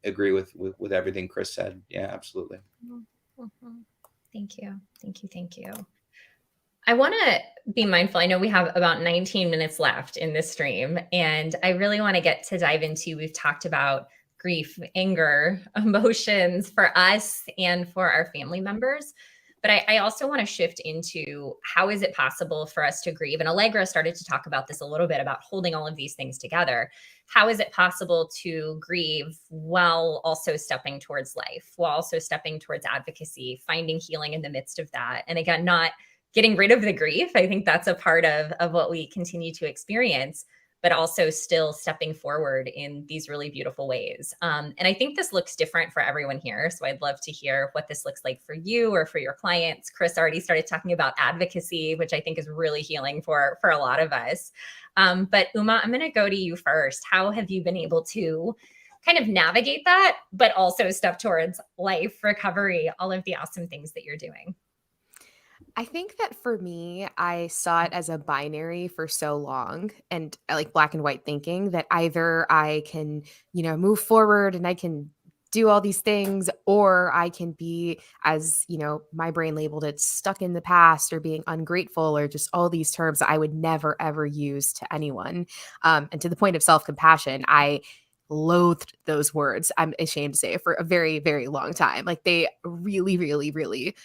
agree with everything Chris said. Yeah, absolutely. Mm-hmm. Thank you. I want to be mindful. I know we have about 19 minutes left in this stream, and I really want to get to dive into, we've talked about grief, anger, emotions for us and for our family members. But I also want to shift into how is it possible for us to grieve? And Allegra started to talk about this a little bit, about holding all of these things together. How is it possible to grieve while also stepping towards life, while also stepping towards advocacy, finding healing in the midst of that? And again, not getting rid of the grief. I think that's a part of what we continue to experience, but also still stepping forward in these really beautiful ways. And I think this looks different for everyone here. So I'd love to hear what this looks like for you or for your clients. Chris already started talking about advocacy, which I think is really healing for a lot of us. But Uma, I'm going to go to you first. How have you been able to kind of navigate that, but also step towards life, recovery, all of the awesome things that you're doing? I think that for me, I saw it as a binary for so long, and like black and white thinking, that either I can, move forward and I can do all these things, or I can be, as my brain labeled it, stuck in the past or being ungrateful, or just all these terms I would never ever use to anyone. And to the point of self-compassion, I loathed those words, I'm ashamed to say, for a very, very long time. Like, they really, really, really,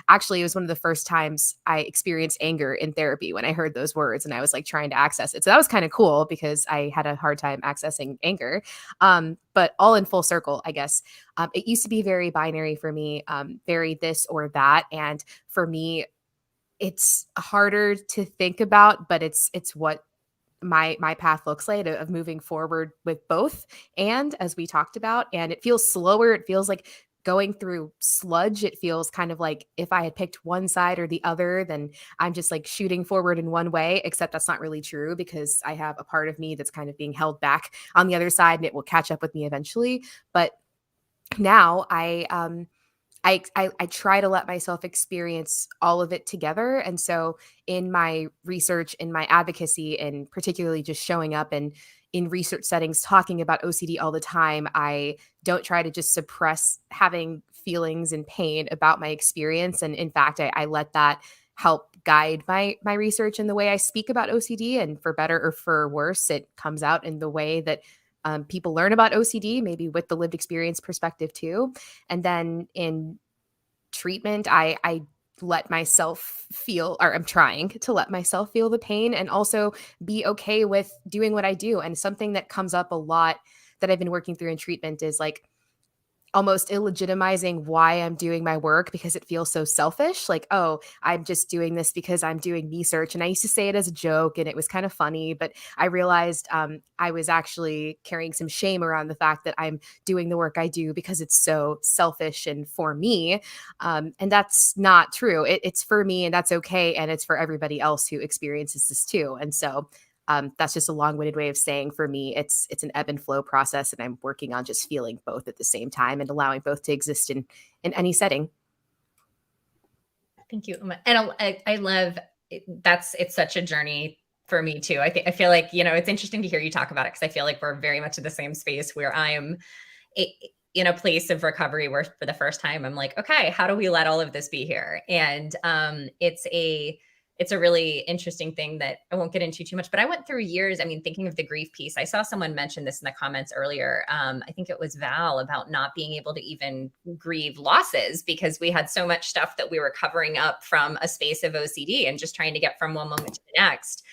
actually, it was one of the first times I experienced anger in therapy when I heard those words and I was like trying to access it. So that was kind of cool because I had a hard time accessing anger. But all in full circle, I guess. It used to be very binary for me, very this or that. And for me, it's harder to think about, but it's what my path looks like of moving forward with both. And as we talked about, and it feels slower, it feels like going through sludge. It feels kind of like if I had picked one side or the other, then I'm just like shooting forward in one way, except that's not really true because I have a part of me that's kind of being held back on the other side and it will catch up with me eventually. But now I try to let myself experience all of it together. And so in my research, in my advocacy, and particularly just showing up and in research settings, talking about OCD all the time, I don't try to just suppress having feelings and pain about my experience. And in fact, I let that help guide my research and the way I speak about OCD. And for better or for worse, it comes out in the way that people learn about OCD, maybe with the lived experience perspective too. And then in treatment, I let myself feel, or I'm trying to let myself feel the pain and also be okay with doing what I do. And something that comes up a lot that I've been working through in treatment is like almost illegitimizing why I'm doing my work because it feels so selfish. Like, oh, I'm just doing this because I'm doing research. And I used to say it as a joke and it was kind of funny, but I realized I was actually carrying some shame around the fact that I'm doing the work I do because it's so selfish and for me. And that's not true. It's for me and that's okay. And it's for everybody else who experiences this too. And so that's just a long-winded way of saying for me, it's an ebb and flow process, and I'm working on just feeling both at the same time and allowing both to exist in any setting. Thank you, Uma. And I love it's such a journey for me too. I feel like it's interesting to hear you talk about it because I feel like we're very much in the same space where I'm in a place of recovery where for the first time I'm like, okay, how do we let all of this be here? And it's a really interesting thing that I won't get into too much, but I went through years. I mean, thinking of the grief piece, I saw someone mention this in the comments earlier. I think it was Val, about not being able to even grieve losses because we had so much stuff that we were covering up from a space of OCD and just trying to get from one moment to the next.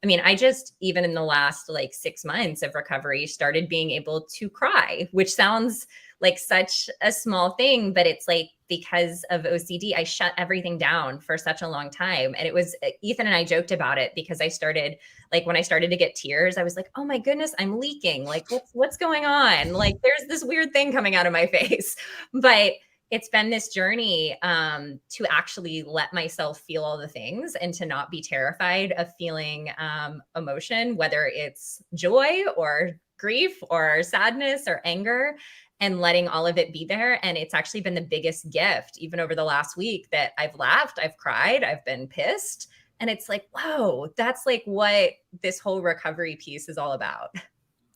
I mean, I just, even in the last like 6 months of recovery, started being able to cry, which sounds like such a small thing, but it's like, because of OCD, I shut everything down for such a long time. And it was, Ethan and I joked about it because I started, like, when I started to get tears, I was like, oh my goodness, I'm leaking. Like, what's going on? Like, there's this weird thing coming out of my face. But it's been this journey to actually let myself feel all the things and to not be terrified of feeling emotion, whether it's joy or grief or sadness or anger, and letting all of it be there. And it's actually been the biggest gift, even over the last week, that I've laughed, I've cried, I've been pissed. And it's like, whoa, that's like what this whole recovery piece is all about.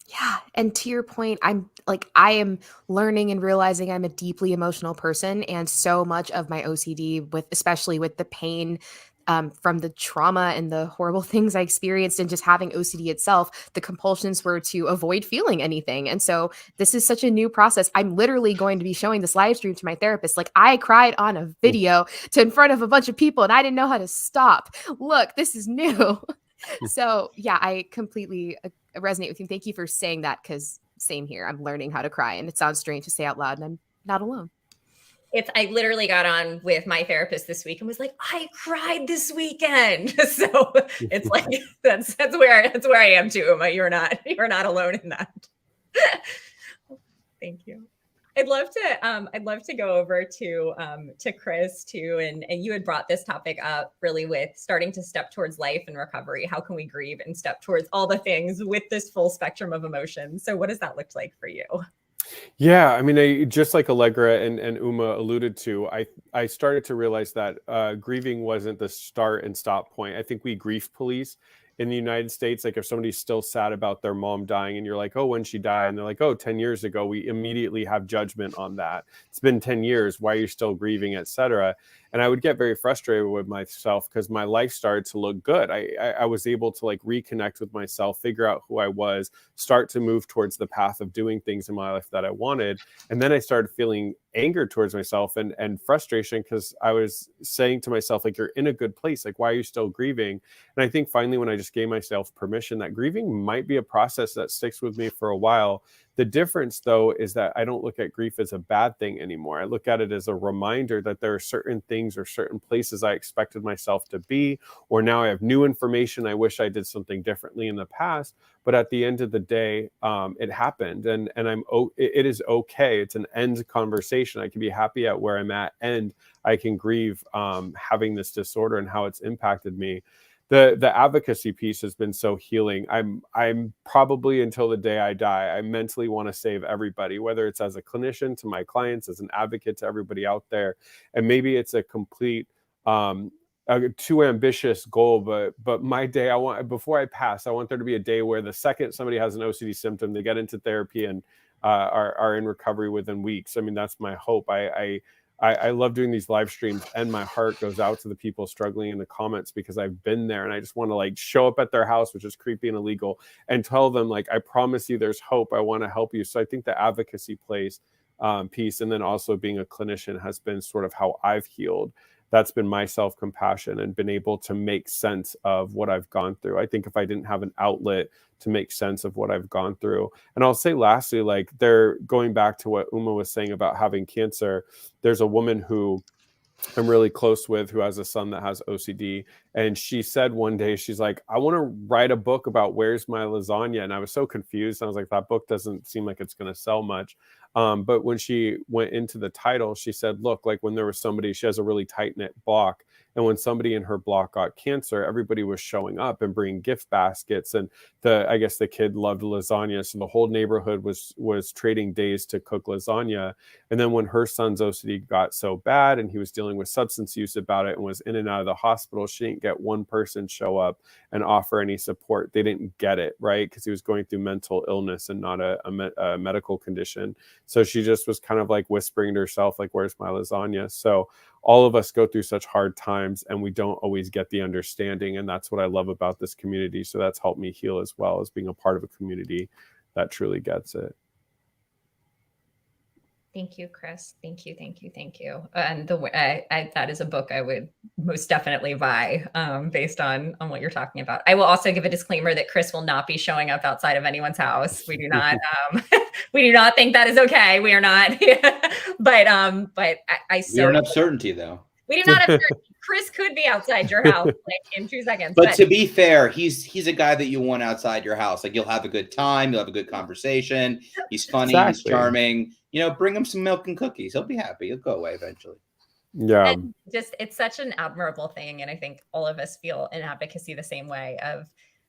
Yeah. And to your point, I am learning and realizing I'm a deeply emotional person. And so much of my OCD, especially with the pain from the trauma and the horrible things I experienced and just having OCD itself, the compulsions were to avoid feeling anything. And so this is such a new process. I'm literally going to be showing this live stream to my therapist. Like, I cried on a video in front of a bunch of people and I didn't know how to stop. Look, this is new. So yeah, I completely resonate with you. Thank you for saying that, because same here. I'm learning how to cry, and it sounds strange to say out loud, and I'm not alone. I literally got on with my therapist this week and was like, I cried this weekend. So it's like, that's where I am too, Uma. You're not alone in that. Thank you. I'd love to go over to Chris too. And you had brought this topic up really with starting to step towards life and recovery. How can we grieve and step towards all the things with this full spectrum of emotions? So what does that look like for you? Yeah, I mean, just like Allegra and Uma alluded to, I started to realize that grieving wasn't the start and stop point. I think we grief police in the United States. Like, if somebody's still sad about their mom dying and you're like, oh, when she died? And they're like, oh, 10 years ago, we immediately have judgment on that. It's been 10 years. Why are you still grieving, etc.? And I would get very frustrated with myself because my life started to look good. I was able to like reconnect with myself, figure out who I was, start to move towards the path of doing things in my life that I wanted. And then I started feeling anger towards myself and frustration because I was saying to myself, like, you're in a good place. Like, why are you still grieving? And I think finally, when I just gave myself permission that grieving might be a process that sticks with me for a while. The difference, though, is that I don't look at grief as a bad thing anymore. I look at it as a reminder that there are certain things or certain places I expected myself to be, or now I have new information. I wish I did something differently in the past. But at the end of the day, it happened, and it is okay. It's an end conversation. I can be happy at where I'm at, and I can grieve having this disorder and how it's impacted me. The advocacy piece has been so healing. I'm probably, until the day I die, I mentally want to save everybody, whether it's as a clinician to my clients, as an advocate to everybody out there. And maybe it's a complete too ambitious goal, but my day, before I pass, I want there to be a day where the second somebody has an OCD symptom, they get into therapy and are in recovery within weeks. I mean, that's my hope. I love doing these live streams, and my heart goes out to the people struggling in the comments because I've been there, and I just want to like show up at their house, which is creepy and illegal, and tell them, like, I promise you there's hope. I want to help you. So I think the advocacy piece, and then also being a clinician has been sort of how I've healed. That's been my self-compassion and been able to make sense of what I've gone through. I think if I didn't have an outlet to make sense of what I've gone through. And I'll say lastly, like, they're going back to what Uma was saying about having cancer. There's a woman who I'm really close with who has a son that has OCD. And she said one day, she's like, I want to write a book about where's my lasagna. And I was so confused. I was like, that book doesn't seem like it's going to sell much. But when she went into the title, she said, look, like, when there was somebody, she has a really tight knit block. And when somebody in her block got cancer, everybody was showing up and bringing gift baskets. And I guess the kid loved lasagna. So the whole neighborhood was trading days to cook lasagna. And then when her son's OCD got so bad and he was dealing with substance use about it and was in and out of the hospital, she didn't get one person show up and offer any support. They didn't get it, right? Because he was going through mental illness and not a medical condition. So she just was kind of like whispering to herself, like, where's my lasagna? So all of us go through such hard times and we don't always get the understanding. And that's what I love about this community. So that's helped me heal as well, as being a part of a community that truly gets it. Thank you, Chris. Thank you, thank you, thank you. And the way that is a book I would most definitely buy, based on what you're talking about. I will also give a disclaimer that Chris will not be showing up outside of anyone's house. We do not, we do not think that is okay. We are not. but I We so don't have certainty though. we do not have certainty. Chris could be outside your house like in 2 seconds. But to be fair, he's a guy that you want outside your house. Like, you'll have a good time, you'll have a good conversation. He's funny, he's Exactly. charming. You know, bring him some milk and cookies. He'll be happy. He'll go away eventually. Yeah. And just, it's such an admirable thing. And I think all of us feel in advocacy the same way of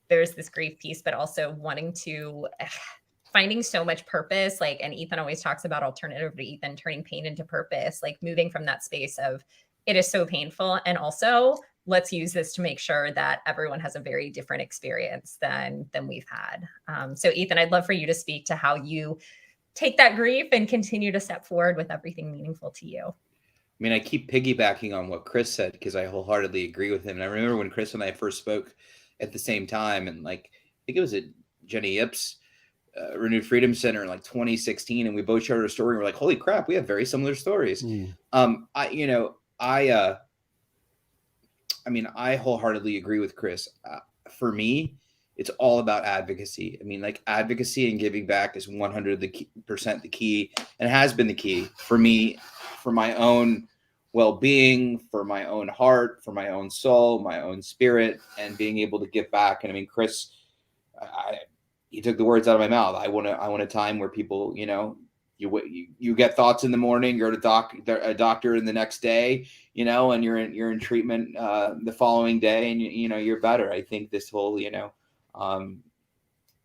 there's this grief piece, but also wanting to finding so much purpose. Like, and Ethan always talks about alternative to Ethan, turning pain into purpose, like moving from that space of it is so painful. And also let's use this to make sure that everyone has a very different experience than we've had. So Ethan, I'd love for you to speak to how you take that grief and continue to step forward with everything meaningful to you. I mean, I keep piggybacking on what Chris said because I wholeheartedly agree with him. And I remember when Chris and I first spoke at the same time, and like, I think it was at Jenny Ip's Renewed Freedom Center in like 2016, and we both shared a story. And we're like, holy crap, we have very similar stories. I wholeheartedly agree with Chris. For me, it's all about advocacy. I mean, like, advocacy and giving back is 100% the key, and has been the key for me, for my own well-being, for my own heart, for my own soul, my own spirit, and being able to give back. And I mean, Chris, he took the words out of my mouth. I want a time where people, you know, you get thoughts in the morning, you're at a doctor in the next day, you know, and you're in treatment the following day, and you know, you're better. I think this whole, you know,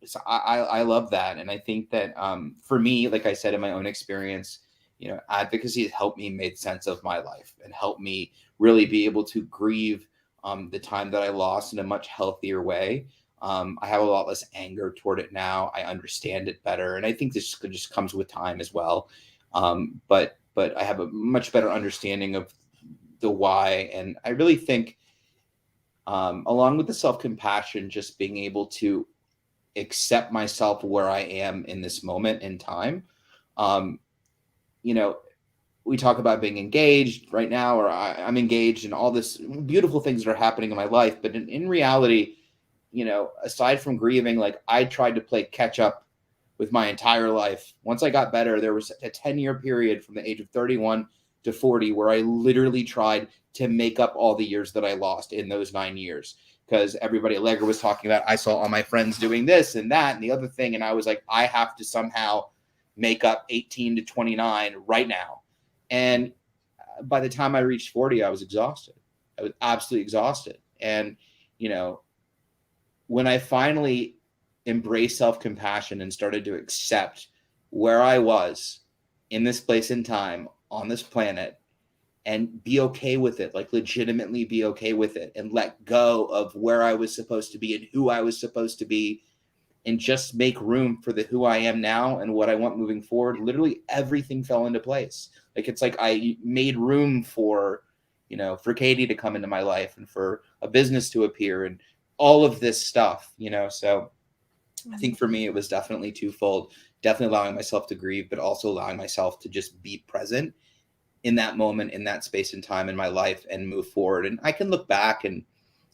so I love that. And I think that for me, like I said, in my own experience, you know, advocacy has helped me make sense of my life and helped me really be able to grieve the time that I lost in a much healthier way. I have a lot less anger toward it now. I understand it better. And I think this just comes with time as well. But I have a much better understanding of the why. And I really think, along with the self-compassion, just being able to accept myself where I am in this moment in time. You know, we talk about being engaged right now, or I'm engaged, and all this beautiful things that are happening in my life. But in reality, you know, aside from grieving, like, I tried to play catch up with my entire life. Once I got better, there was a 10-year period from the age of 31 to 40 where I literally tried to make up all the years that I lost in those 9 years. Because everybody, Allegra was talking about, I saw all my friends doing this and that and the other thing. And I was like, I have to somehow make up 18 to 29 right now. And by the time I reached 40, I was exhausted. I was absolutely exhausted. And, you know, when I finally embraced self-compassion and started to accept where I was in this place in time on this planet, and be okay with it, like legitimately be okay with it, and let go of where I was supposed to be and who I was supposed to be, and just make room for the who I am now and what I want moving forward, literally everything fell into place. Like, it's like I made room for, you know, for Katie to come into my life and for a business to appear and all of this stuff, you know. So I think for me, it was definitely twofold, definitely allowing myself to grieve, but also allowing myself to just be present in that moment, in that space and time in my life, and move forward. And I can look back and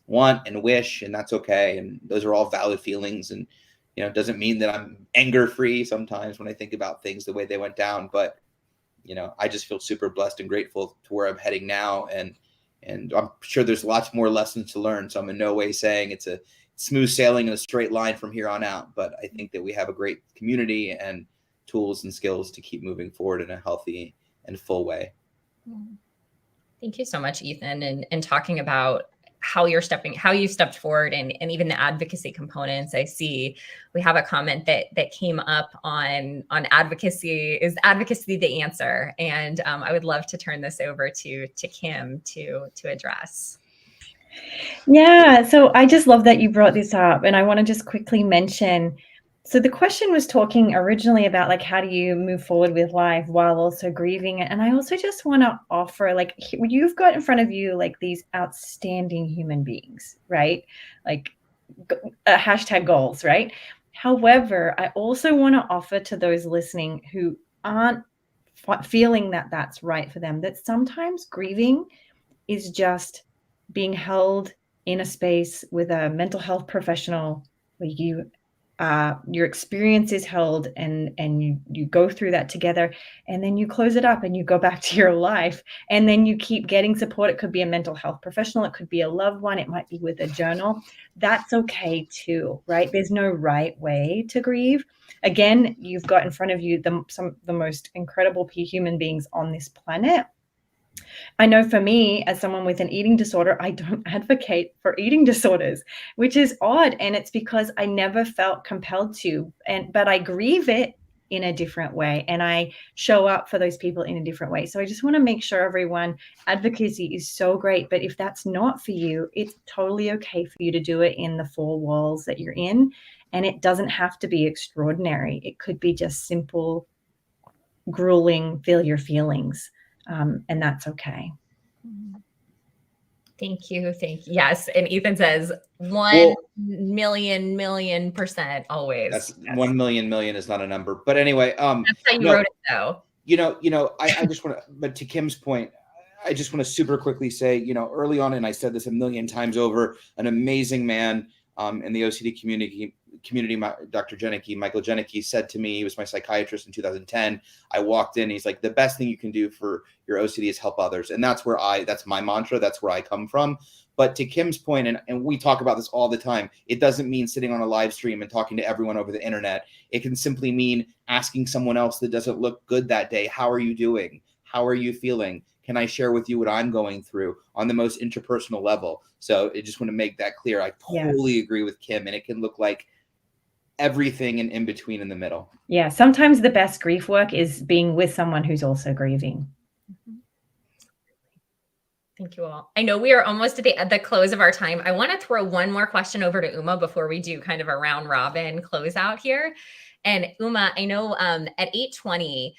want and wish, and that's okay. And those are all valid feelings. And, you know, it doesn't mean that I'm anger free sometimes when I think about things the way they went down, but, you know, I just feel super blessed and grateful to where I'm heading now. And I'm sure there's lots more lessons to learn. So I'm in no way saying it's a smooth sailing in a straight line from here on out, but I think that we have a great community and tools and skills to keep moving forward in a healthy and full way. Thank you so much, Ethan, and talking about how you stepped forward, and even the advocacy components. I see we have a comment that came up on advocacy. Is advocacy the answer? And I would love to turn this over to Kim to address. Yeah, so I just love that you brought this up, and I want to just quickly mention, so the question was talking originally about, like, how do you move forward with life while also grieving? And I also just want to offer, like, you've got in front of you, like, these outstanding human beings, right? Like, hashtag goals, right? However, I also want to offer to those listening who aren't feeling that that's right for them. That sometimes grieving is just being held in a space with a mental health professional where your experience is held, and you go through that together, and then you close it up and you go back to your life, and then you keep getting support. It could be a mental health professional, it could be a loved one, it might be with a journal. That's okay too, right? There's no right way to grieve. Again, you've got in front of you some of the most incredible human beings on this planet. I know for me, as someone with an eating disorder, I don't advocate for eating disorders, which is odd. And it's because I never felt compelled to, but I grieve it in a different way, and I show up for those people in a different way. So I just want to make sure everyone, advocacy is so great, but if that's not for you, it's totally okay for you to do it in the four walls that you're in. And it doesn't have to be extraordinary. It could be just simple, grueling, feel your feelings. And that's okay. Thank you. Yes. And Ethan says 1,000,000% always. That's yes. 1,000,000 is not a number, but anyway, that's how you wrote it though. I just want to, but to Kim's point, I just want to super quickly say, early on, and I said this a million times over, an amazing man in the OCD community, Dr. Michael Janicki, said to me, he was my psychiatrist in 2010. I walked in, he's like, the best thing you can do for your OCD is help others. And that's my mantra. That's where I come from. But to Kim's point, and we talk about this all the time, it doesn't mean sitting on a live stream and talking to everyone over the internet. It can simply mean asking someone else that doesn't look good that day, how are you doing? How are you feeling? Can I share with you what I'm going through on the most interpersonal level? So I just want to make that clear. I totally agree with Kim, and it can look like everything and in between in the middle. Yeah, sometimes the best grief work is being with someone who's also grieving. Thank you all. I know we are almost at the close of our time. I want to throw one more question over to Uma before we do kind of a round robin closeout here. And Uma, I know at 8:20,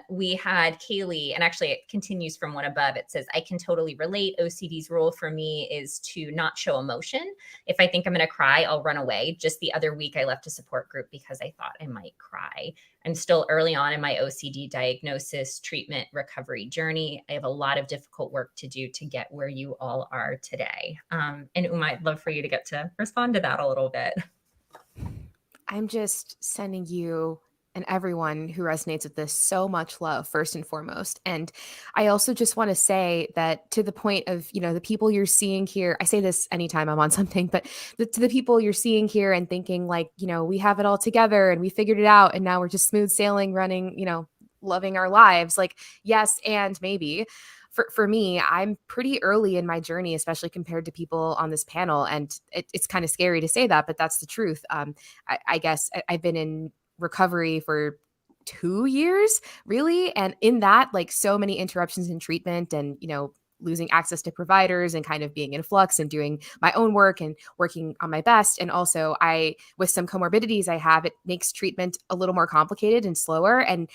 we had Kaylee, and actually it continues from one above. It says, I can totally relate. OCD's rule for me is to not show emotion. If I think I'm going to cry, I'll run away. Just the other week, I left a support group because I thought I might cry. I'm still early on in my OCD diagnosis, treatment, recovery journey. I have a lot of difficult work to do to get where you all are today. And Uma, I'd love for you to get to respond to that a little bit. I'm just sending you and everyone who resonates with this so much love, first and foremost. And I also just want to say that to the point of, the people you're seeing here, I say this anytime I'm on something, but to the people you're seeing here and thinking like, we have it all together and we figured it out and now we're just smooth sailing, running, loving our lives. Like, yes, and maybe. For me, I'm pretty early in my journey, especially compared to people on this panel. And it's kind of scary to say that, but that's the truth. I guess I've been in recovery for 2 years, really. And in that, like so many interruptions in treatment and, losing access to providers and kind of being in flux and doing my own work and working on my best. And also with some comorbidities I have, it makes treatment a little more complicated and slower. And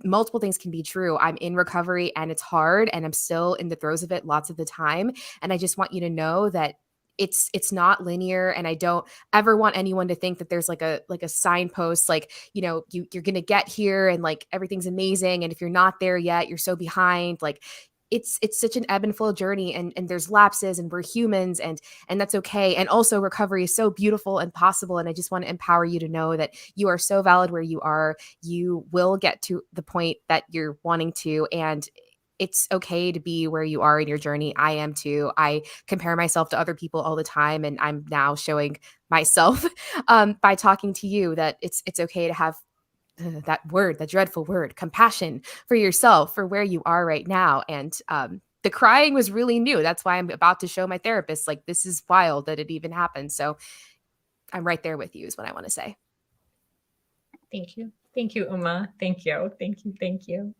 multiple things can be true. I'm in recovery and it's hard and I'm still in the throes of it lots of the time. And I just want you to know that it's not linear. And I don't ever want anyone to think that there's like a signpost, like, you're going to get here and like everything's amazing. And if you're not there yet, you're so behind. Like it's such an ebb and flow journey and there's lapses and we're humans and that's okay. And also recovery is so beautiful and possible. And I just want to empower you to know that you are so valid where you are. You will get to the point that you're wanting to, and it's okay to be where you are in your journey. I am too. I compare myself to other people all the time. And I'm now showing myself by talking to you that it's okay to have that dreadful word, compassion for yourself, for where you are right now. And the crying was really new. That's why I'm about to show my therapist, like, this is wild that it even happened. So I'm right there with you is what I want to say. Thank you. Thank you, Uma. Thank you. Thank you. Thank you.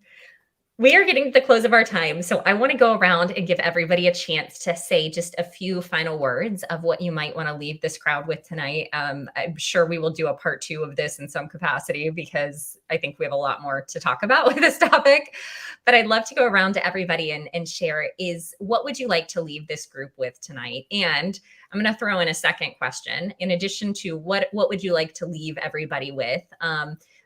We are getting to the close of our time. So I want to go around and give everybody a chance to say just a few final words of what you might want to leave this crowd with tonight. I'm sure we will do a part 2 of this in some capacity because I think we have a lot more to talk about with this topic. But I'd love to go around to everybody and share what would you like to leave this group with tonight? And I'm going to throw in a second question. In addition to what would you like to leave everybody with?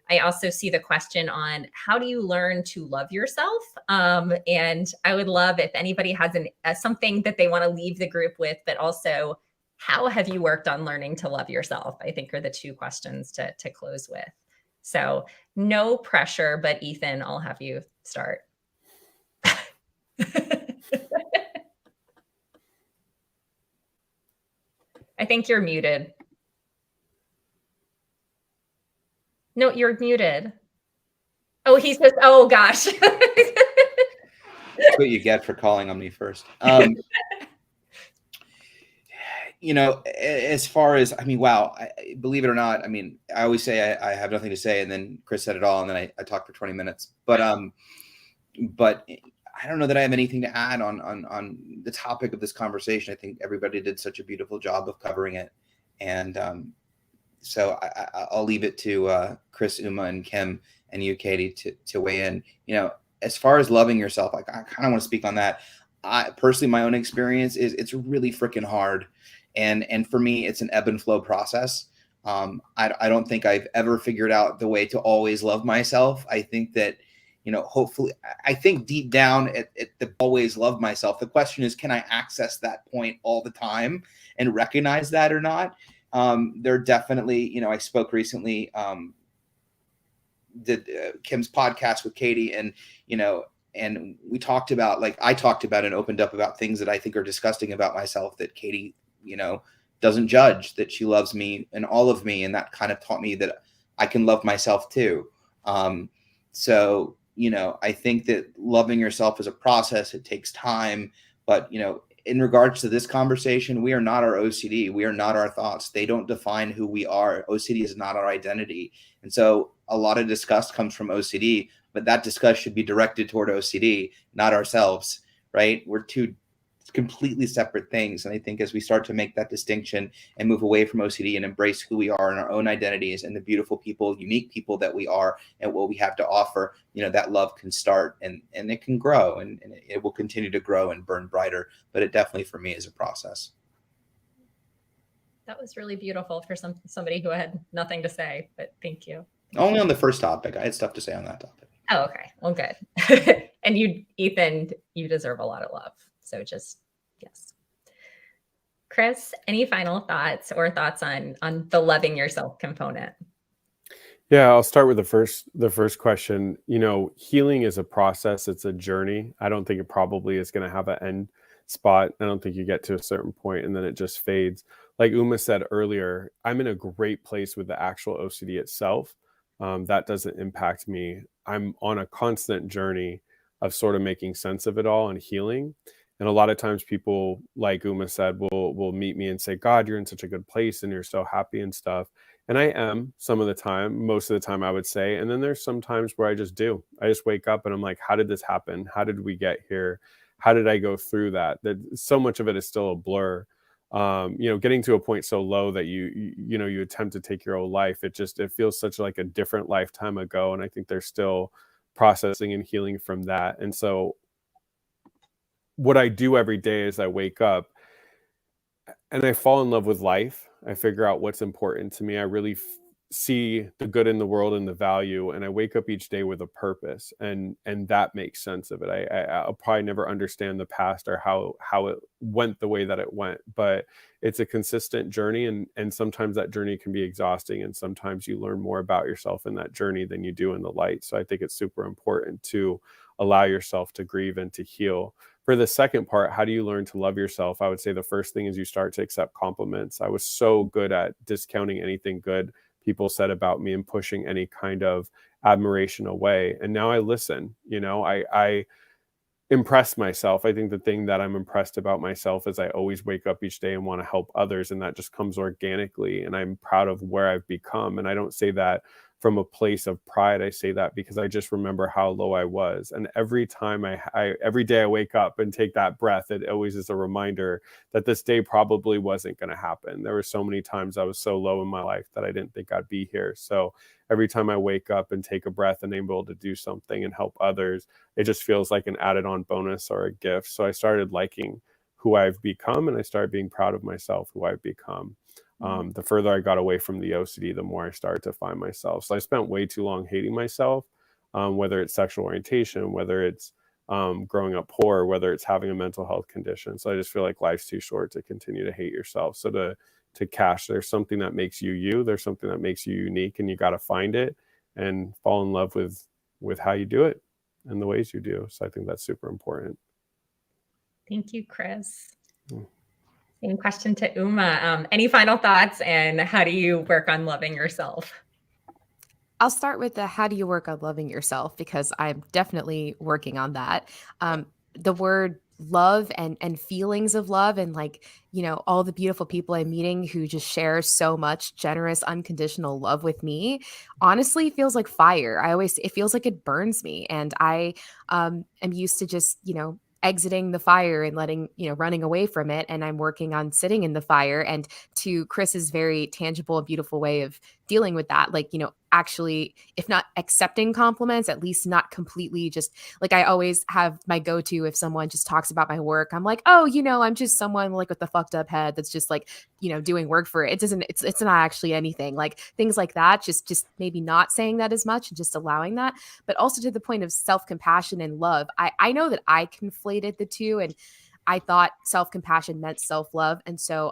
I also see the question on how do you learn to love yourself? And I would love if anybody has something that they want to leave the group with, but also how have you worked on learning to love yourself? I think are the two questions to close with. So no pressure, but Ethan, I'll have you start. I think you're muted. No, you're muted. Oh, he says, oh gosh. That's what you get for calling on me first. You know, as far as, I mean, wow, believe it or not, I mean, I always say I have nothing to say, and then Chris said it all, and then I talked for 20 minutes. But I don't know that I have anything to add on the topic of this conversation. I think everybody did such a beautiful job of covering it. And so I'll leave it to Chris, Uma, and Kim, and you, Katie, to weigh in. You know, as far as loving yourself, I kind of want to speak on that. I personally, my own experience is it's really freaking hard. And for me, it's an ebb and flow process. I don't think I've ever figured out the way to always love myself. I think that, you know, hopefully, I think deep down at the always love myself. The question is, can I access that point all the time and recognize that or not? There definitely, you know, I spoke recently, did Kim's podcast with Katie, and, you know, and we talked about, like, I talked about and opened up about things that I think are disgusting about myself that Katie, you know, doesn't judge, that she loves me and all of me. And that kind of taught me that I can love myself too. So, you know, I think that loving yourself is a process. It takes time, but, you know, in regards to this conversation, we are not our OCD. We are not our thoughts. They don't define who we are. OCD is not our identity. And so a lot of disgust comes from OCD, but that disgust should be directed toward OCD, not ourselves, right? We're two completely separate things. And I think as we start to make that distinction and move away from OCD and embrace who we are and our own identities and the beautiful people, unique people that we are and what we have to offer, you know, that love can start and it can grow and it will continue to grow and burn brighter. But it definitely, for me, is a process. That was really beautiful for somebody who had nothing to say, but thank you. Only on the first topic. I had stuff to say on that topic. Oh, okay. Well, good. And you, Ethan, you deserve a lot of love. So just, yes. Chris, any final thoughts or thoughts on the loving yourself component? Yeah, I'll start with the first question. You know, healing is a process. It's a journey. I don't think it probably is going to have an end spot. I don't think you get to a certain point and then it just fades. Like Uma said earlier, I'm in a great place with the actual OCD itself. That doesn't impact me. I'm on a constant journey of sort of making sense of it all and healing. And a lot of times people, like Uma said, will meet me and say, God, you're in such a good place and you're so happy and stuff. And I am some of the time, most of the time I would say. And then there's some times where I just wake up and I'm like, how did this happen? How did we get here? How did I go through that? That so much of it is still a blur. You know, getting to a point so low that you attempt to take your own life. It feels such like a different lifetime ago. And I think they're still processing and healing from that. And so what I do every day is I wake up and I fall in love with life. I figure out what's important to me. I really see the good in the world and the value, and I wake up each day with a purpose, and that makes sense of it. I'll probably never understand the past or how it went the way that it went, but it's a consistent journey, and sometimes that journey can be exhausting, and sometimes you learn more about yourself in that journey than you do in the light. So I think it's super important to allow yourself to grieve and to heal. For the second part, how do you learn to love yourself? I would say the first thing is you start to accept compliments. I was so good at discounting anything good people said about me and pushing any kind of admiration away. And now I listen. You know, I impress myself. I think the thing that I'm impressed about myself is I always wake up each day and want to help others. And that just comes organically. And I'm proud of where I've become. And I don't say that from a place of pride. I say that because I just remember how low I was. And every time every day I wake up and take that breath, it always is a reminder that this day probably wasn't going to happen. There were so many times I was so low in my life that I didn't think I'd be here. So every time I wake up and take a breath and able to do something and help others, it just feels like an added on bonus or a gift. So I started liking who I've become, and I started being proud of myself, who I've become. The further I got away from the OCD, the more I started to find myself. So I spent way too long hating myself, whether it's sexual orientation, whether it's growing up poor, whether it's having a mental health condition. So I just feel like life's too short to continue to hate yourself. So to Cash, there's something that makes you you. There's something that makes you unique, and you got to find it and fall in love with how you do it and the ways you do. So I think that's super important. Thank you, Chris. Same question to Uma. Any final thoughts, and how do you work on loving yourself? I'll start with the how do you work on loving yourself, because I'm definitely working on that. The word love and feelings of love, and like, all the beautiful people I'm meeting who just share so much generous, unconditional love with me, honestly feels like fire. It feels like it burns me. And I am used to just, exiting the fire and running away from it. And I'm working on sitting in the fire. And to Chris's very tangible and beautiful way of dealing with that, like, actually, if not accepting compliments, at least not completely just like, I always have my go-to if someone just talks about my work. I'm like, oh, I'm just someone like with a fucked up head that's just like, doing work for it. It's not actually anything, like things like that. Just maybe not saying that as much and just allowing that, but also to the point of self-compassion and love. I know that I conflated the two, and I thought self-compassion meant self-love. And so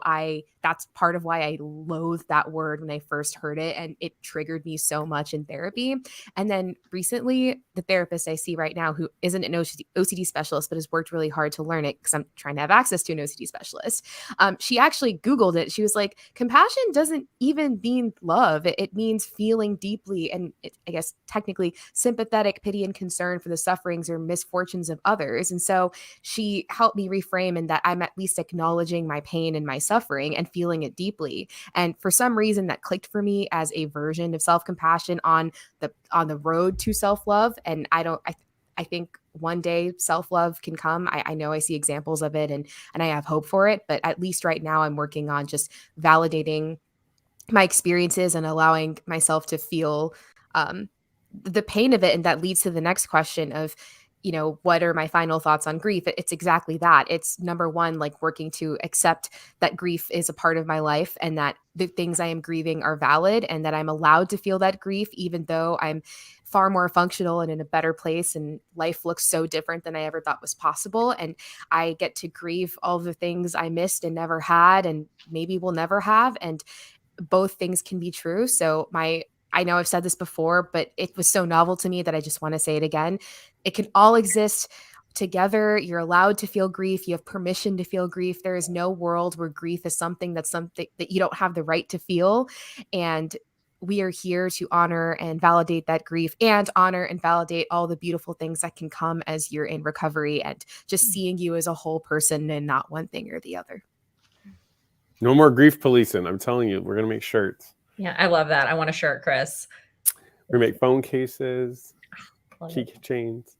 that's part of why I loathed that word when I first heard it. And it triggered me so much in therapy. And then recently, the therapist I see right now, who isn't an OCD specialist, but has worked really hard to learn it because I'm trying to have access to an OCD specialist. She actually Googled it. She was like, compassion doesn't even mean love. It means feeling deeply and I guess technically sympathetic pity and concern for the sufferings or misfortunes of others. And so she helped me reframe in that I'm at least acknowledging my pain and my suffering and feeling it deeply. And for some reason that clicked for me as a version of self-compassion on the road to self-love. And I think one day self-love can come. I know I see examples of it and I have hope for it, but at least right now I'm working on just validating my experiences and allowing myself to feel the pain of it. And that leads to the next question of, what are my final thoughts on grief? It's exactly that. It's number one, like working to accept that grief is a part of my life and that the things I am grieving are valid and that I'm allowed to feel that grief, even though I'm far more functional and in a better place and life looks so different than I ever thought was possible. And I get to grieve all the things I missed and never had and maybe will never have. And both things can be true. So I know I've said this before, but it was so novel to me that I just want to say it again. It can all exist together. You're allowed to feel grief. You have permission to feel grief. There is no world where grief is something that you don't have the right to feel. And we are here to honor and validate that grief and honor and validate all the beautiful things that can come as you're in recovery and just seeing you as a whole person and not one thing or the other. No more grief policing. I'm telling you, we're going to make shirts. Yeah, I love that. I want a shirt, Chris. We make phone cases, keychains.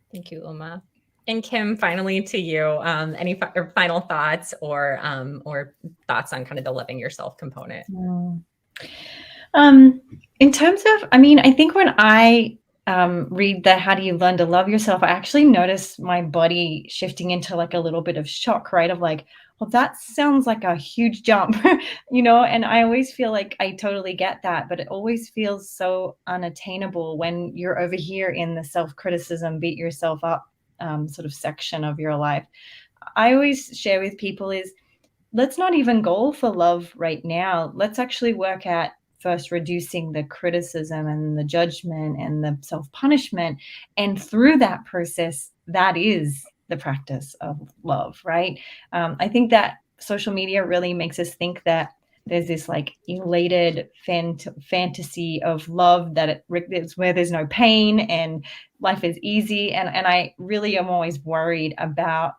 Thank you, Uma. And Kim, finally to you, any final thoughts or thoughts on kind of the loving yourself component? In terms of, I think when I read the how do you learn to love yourself, I actually notice my body shifting into like a little bit of shock, right? Of like, well, that sounds like a huge jump, and I always feel like I totally get that, but it always feels so unattainable when you're over here in the self-criticism, beat yourself up sort of section of your life. I always share with people is let's not even goal for love right now. Let's actually work at first reducing the criticism and the judgment and the self-punishment. And through that process, that is the practice of love, right? I think that social media really makes us think that there's this like elated fantasy of love that it's where there's no pain and life is easy. And I really am always worried about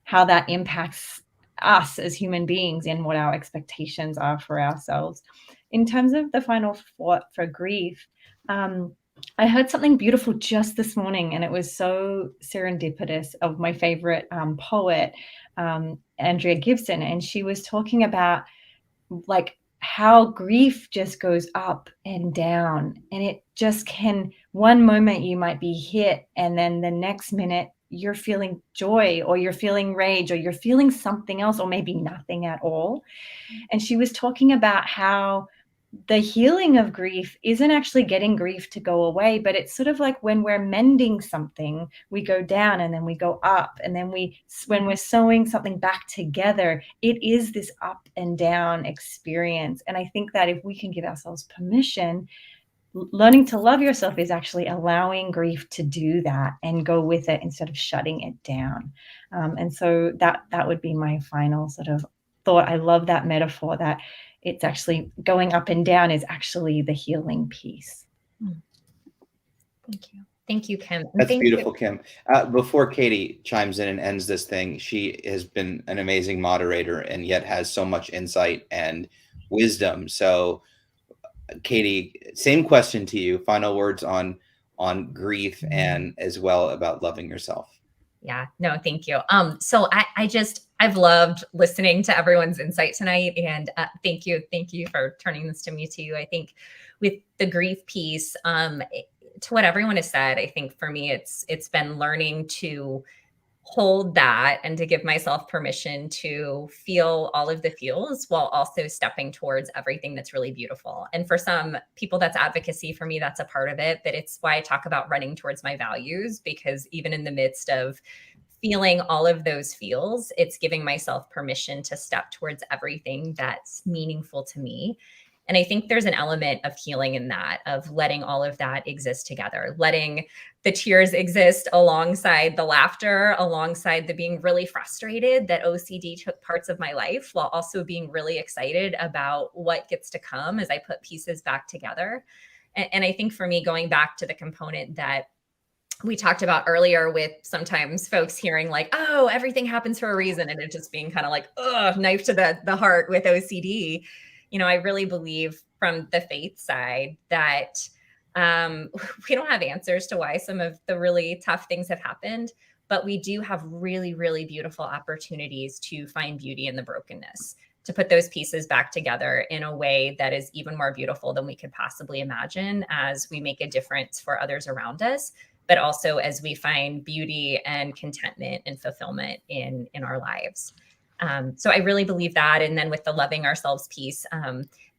how that impacts us as human beings and what our expectations are for ourselves. In terms of the final thought for grief, I heard something beautiful just this morning, and it was so serendipitous of my favorite poet, Andrea Gibson. And she was talking about like how grief just goes up and down. And it just can, one moment you might be hit, and then the next minute you're feeling joy, or you're feeling rage, or you're feeling something else, or maybe nothing at all. And she was talking about how the healing of grief isn't actually getting grief to go away, but it's sort of like when we're mending something, we go down and then we go up. And then when we're sewing something back together, it is this up and down experience. And I think that if we can give ourselves permission, learning to love yourself is actually allowing grief to do that and go with it instead of shutting it down. And so that would be my final sort of thought. I love that metaphor, that it's actually going up and down is actually the healing piece. Thank you. Thank you, Kim. That's Thank beautiful, you. Kim. Before Katie chimes in and ends this thing, she has been an amazing moderator and yet has so much insight and wisdom. So, Katie, same question to you. Final words on grief and as well about loving yourself. Yeah, no, thank you. So I've loved listening to everyone's insight tonight, and thank you for turning this to me too. I think with the grief piece, to what everyone has said, I think for me, it's been learning to hold that and to give myself permission to feel all of the feels while also stepping towards everything that's really beautiful. And for some people, that's advocacy. For me, that's a part of it, but it's why I talk about running towards my values, because even in the midst of feeling all of those feels, it's giving myself permission to step towards everything that's meaningful to me. And I think there's an element of healing in that, of letting all of that exist together, letting the tears exist alongside the laughter, alongside the being really frustrated that OCD took parts of my life, while also being really excited about what gets to come as I put pieces back together. And I think for me, going back to the component that we talked about earlier, with sometimes folks hearing like, oh, everything happens for a reason, and it just being kind of like, oh, knife to the heart with OCD. You know, I really believe from the faith side that we don't have answers to why some of the really tough things have happened, but we do have really, really beautiful opportunities to find beauty in the brokenness, to put those pieces back together in a way that is even more beautiful than we could possibly imagine, as we make a difference for others around us, but also as we find beauty and contentment and fulfillment in our lives. So I really believe that. And then with the loving ourselves piece,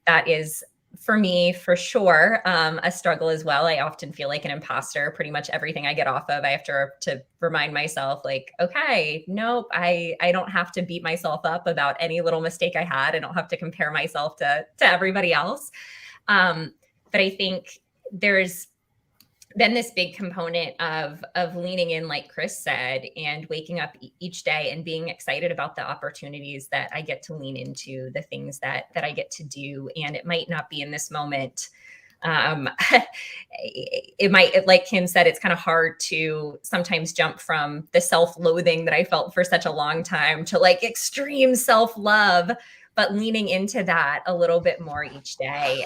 that is, for me, for sure, a struggle as well. I often feel like an imposter. Pretty much everything I get off of, I have to remind myself, like, okay, nope, I don't have to beat myself up about any little mistake I had. I don't have to compare myself to everybody else. But I think there's been this big component of leaning in, like Chris said, and waking up each day and being excited about the opportunities that I get to lean into, the things that I get to do. And it might not be in this moment. It might, like Kim said, it's kind of hard to sometimes jump from the self-loathing that I felt for such a long time to like extreme self-love, but leaning into that a little bit more each day,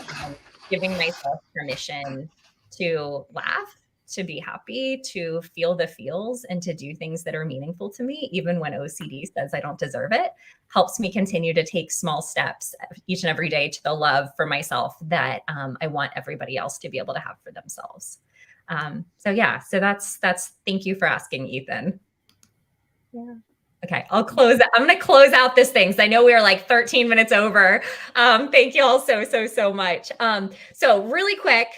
giving myself permission to laugh, to be happy, to feel the feels, and to do things that are meaningful to me, even when OCD says I don't deserve it, helps me continue to take small steps each and every day to the love for myself that I want everybody else to be able to have for themselves. So that's thank you for asking, Ethan. Yeah. Okay, I'm going to close out this thing, because I know we are like 13 minutes over. Thank you all so much. So really quick,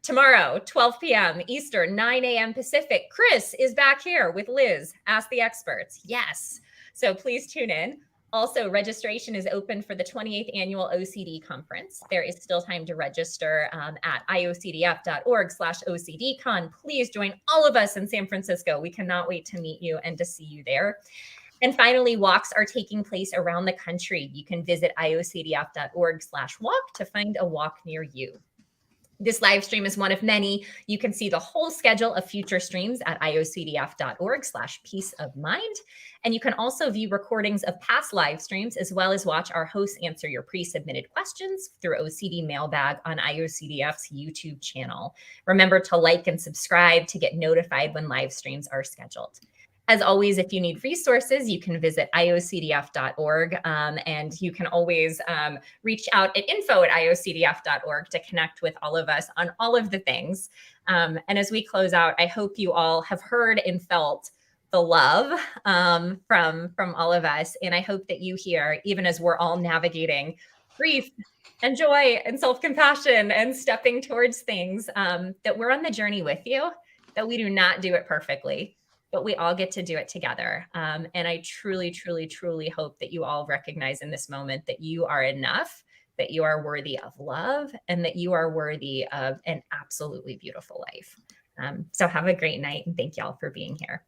tomorrow, 12 p.m. Eastern, 9 a.m. Pacific, Chris is back here with Liz, Ask the Experts. Yes. So please tune in. Also, registration is open for the 28th annual OCD conference. There is still time to register at iocdf.org/OCDcon. Please join all of us in San Francisco. We cannot wait to meet you and to see you there. And finally, walks are taking place around the country. You can visit iocdf.org/walk to find a walk near you. This live stream is one of many. You can see the whole schedule of future streams at iocdf.org/peace of mind. And you can also view recordings of past live streams, as well as watch our hosts answer your pre-submitted questions through OCD Mailbag on IOCDF's YouTube channel. Remember to like and subscribe to get notified when live streams are scheduled. As always, if you need resources, you can visit iocdf.org, and you can always reach out at info@iocdf.org to connect with all of us on all of the things. And as we close out, I hope you all have heard and felt the love from all of us. And I hope that you hear, even as we're all navigating grief and joy and self-compassion and stepping towards things, that we're on the journey with you, that we do not do it perfectly, but we all get to do it together. And I truly, truly, truly hope that you all recognize in this moment that you are enough, that you are worthy of love, and that you are worthy of an absolutely beautiful life. So have a great night, and thank y'all for being here.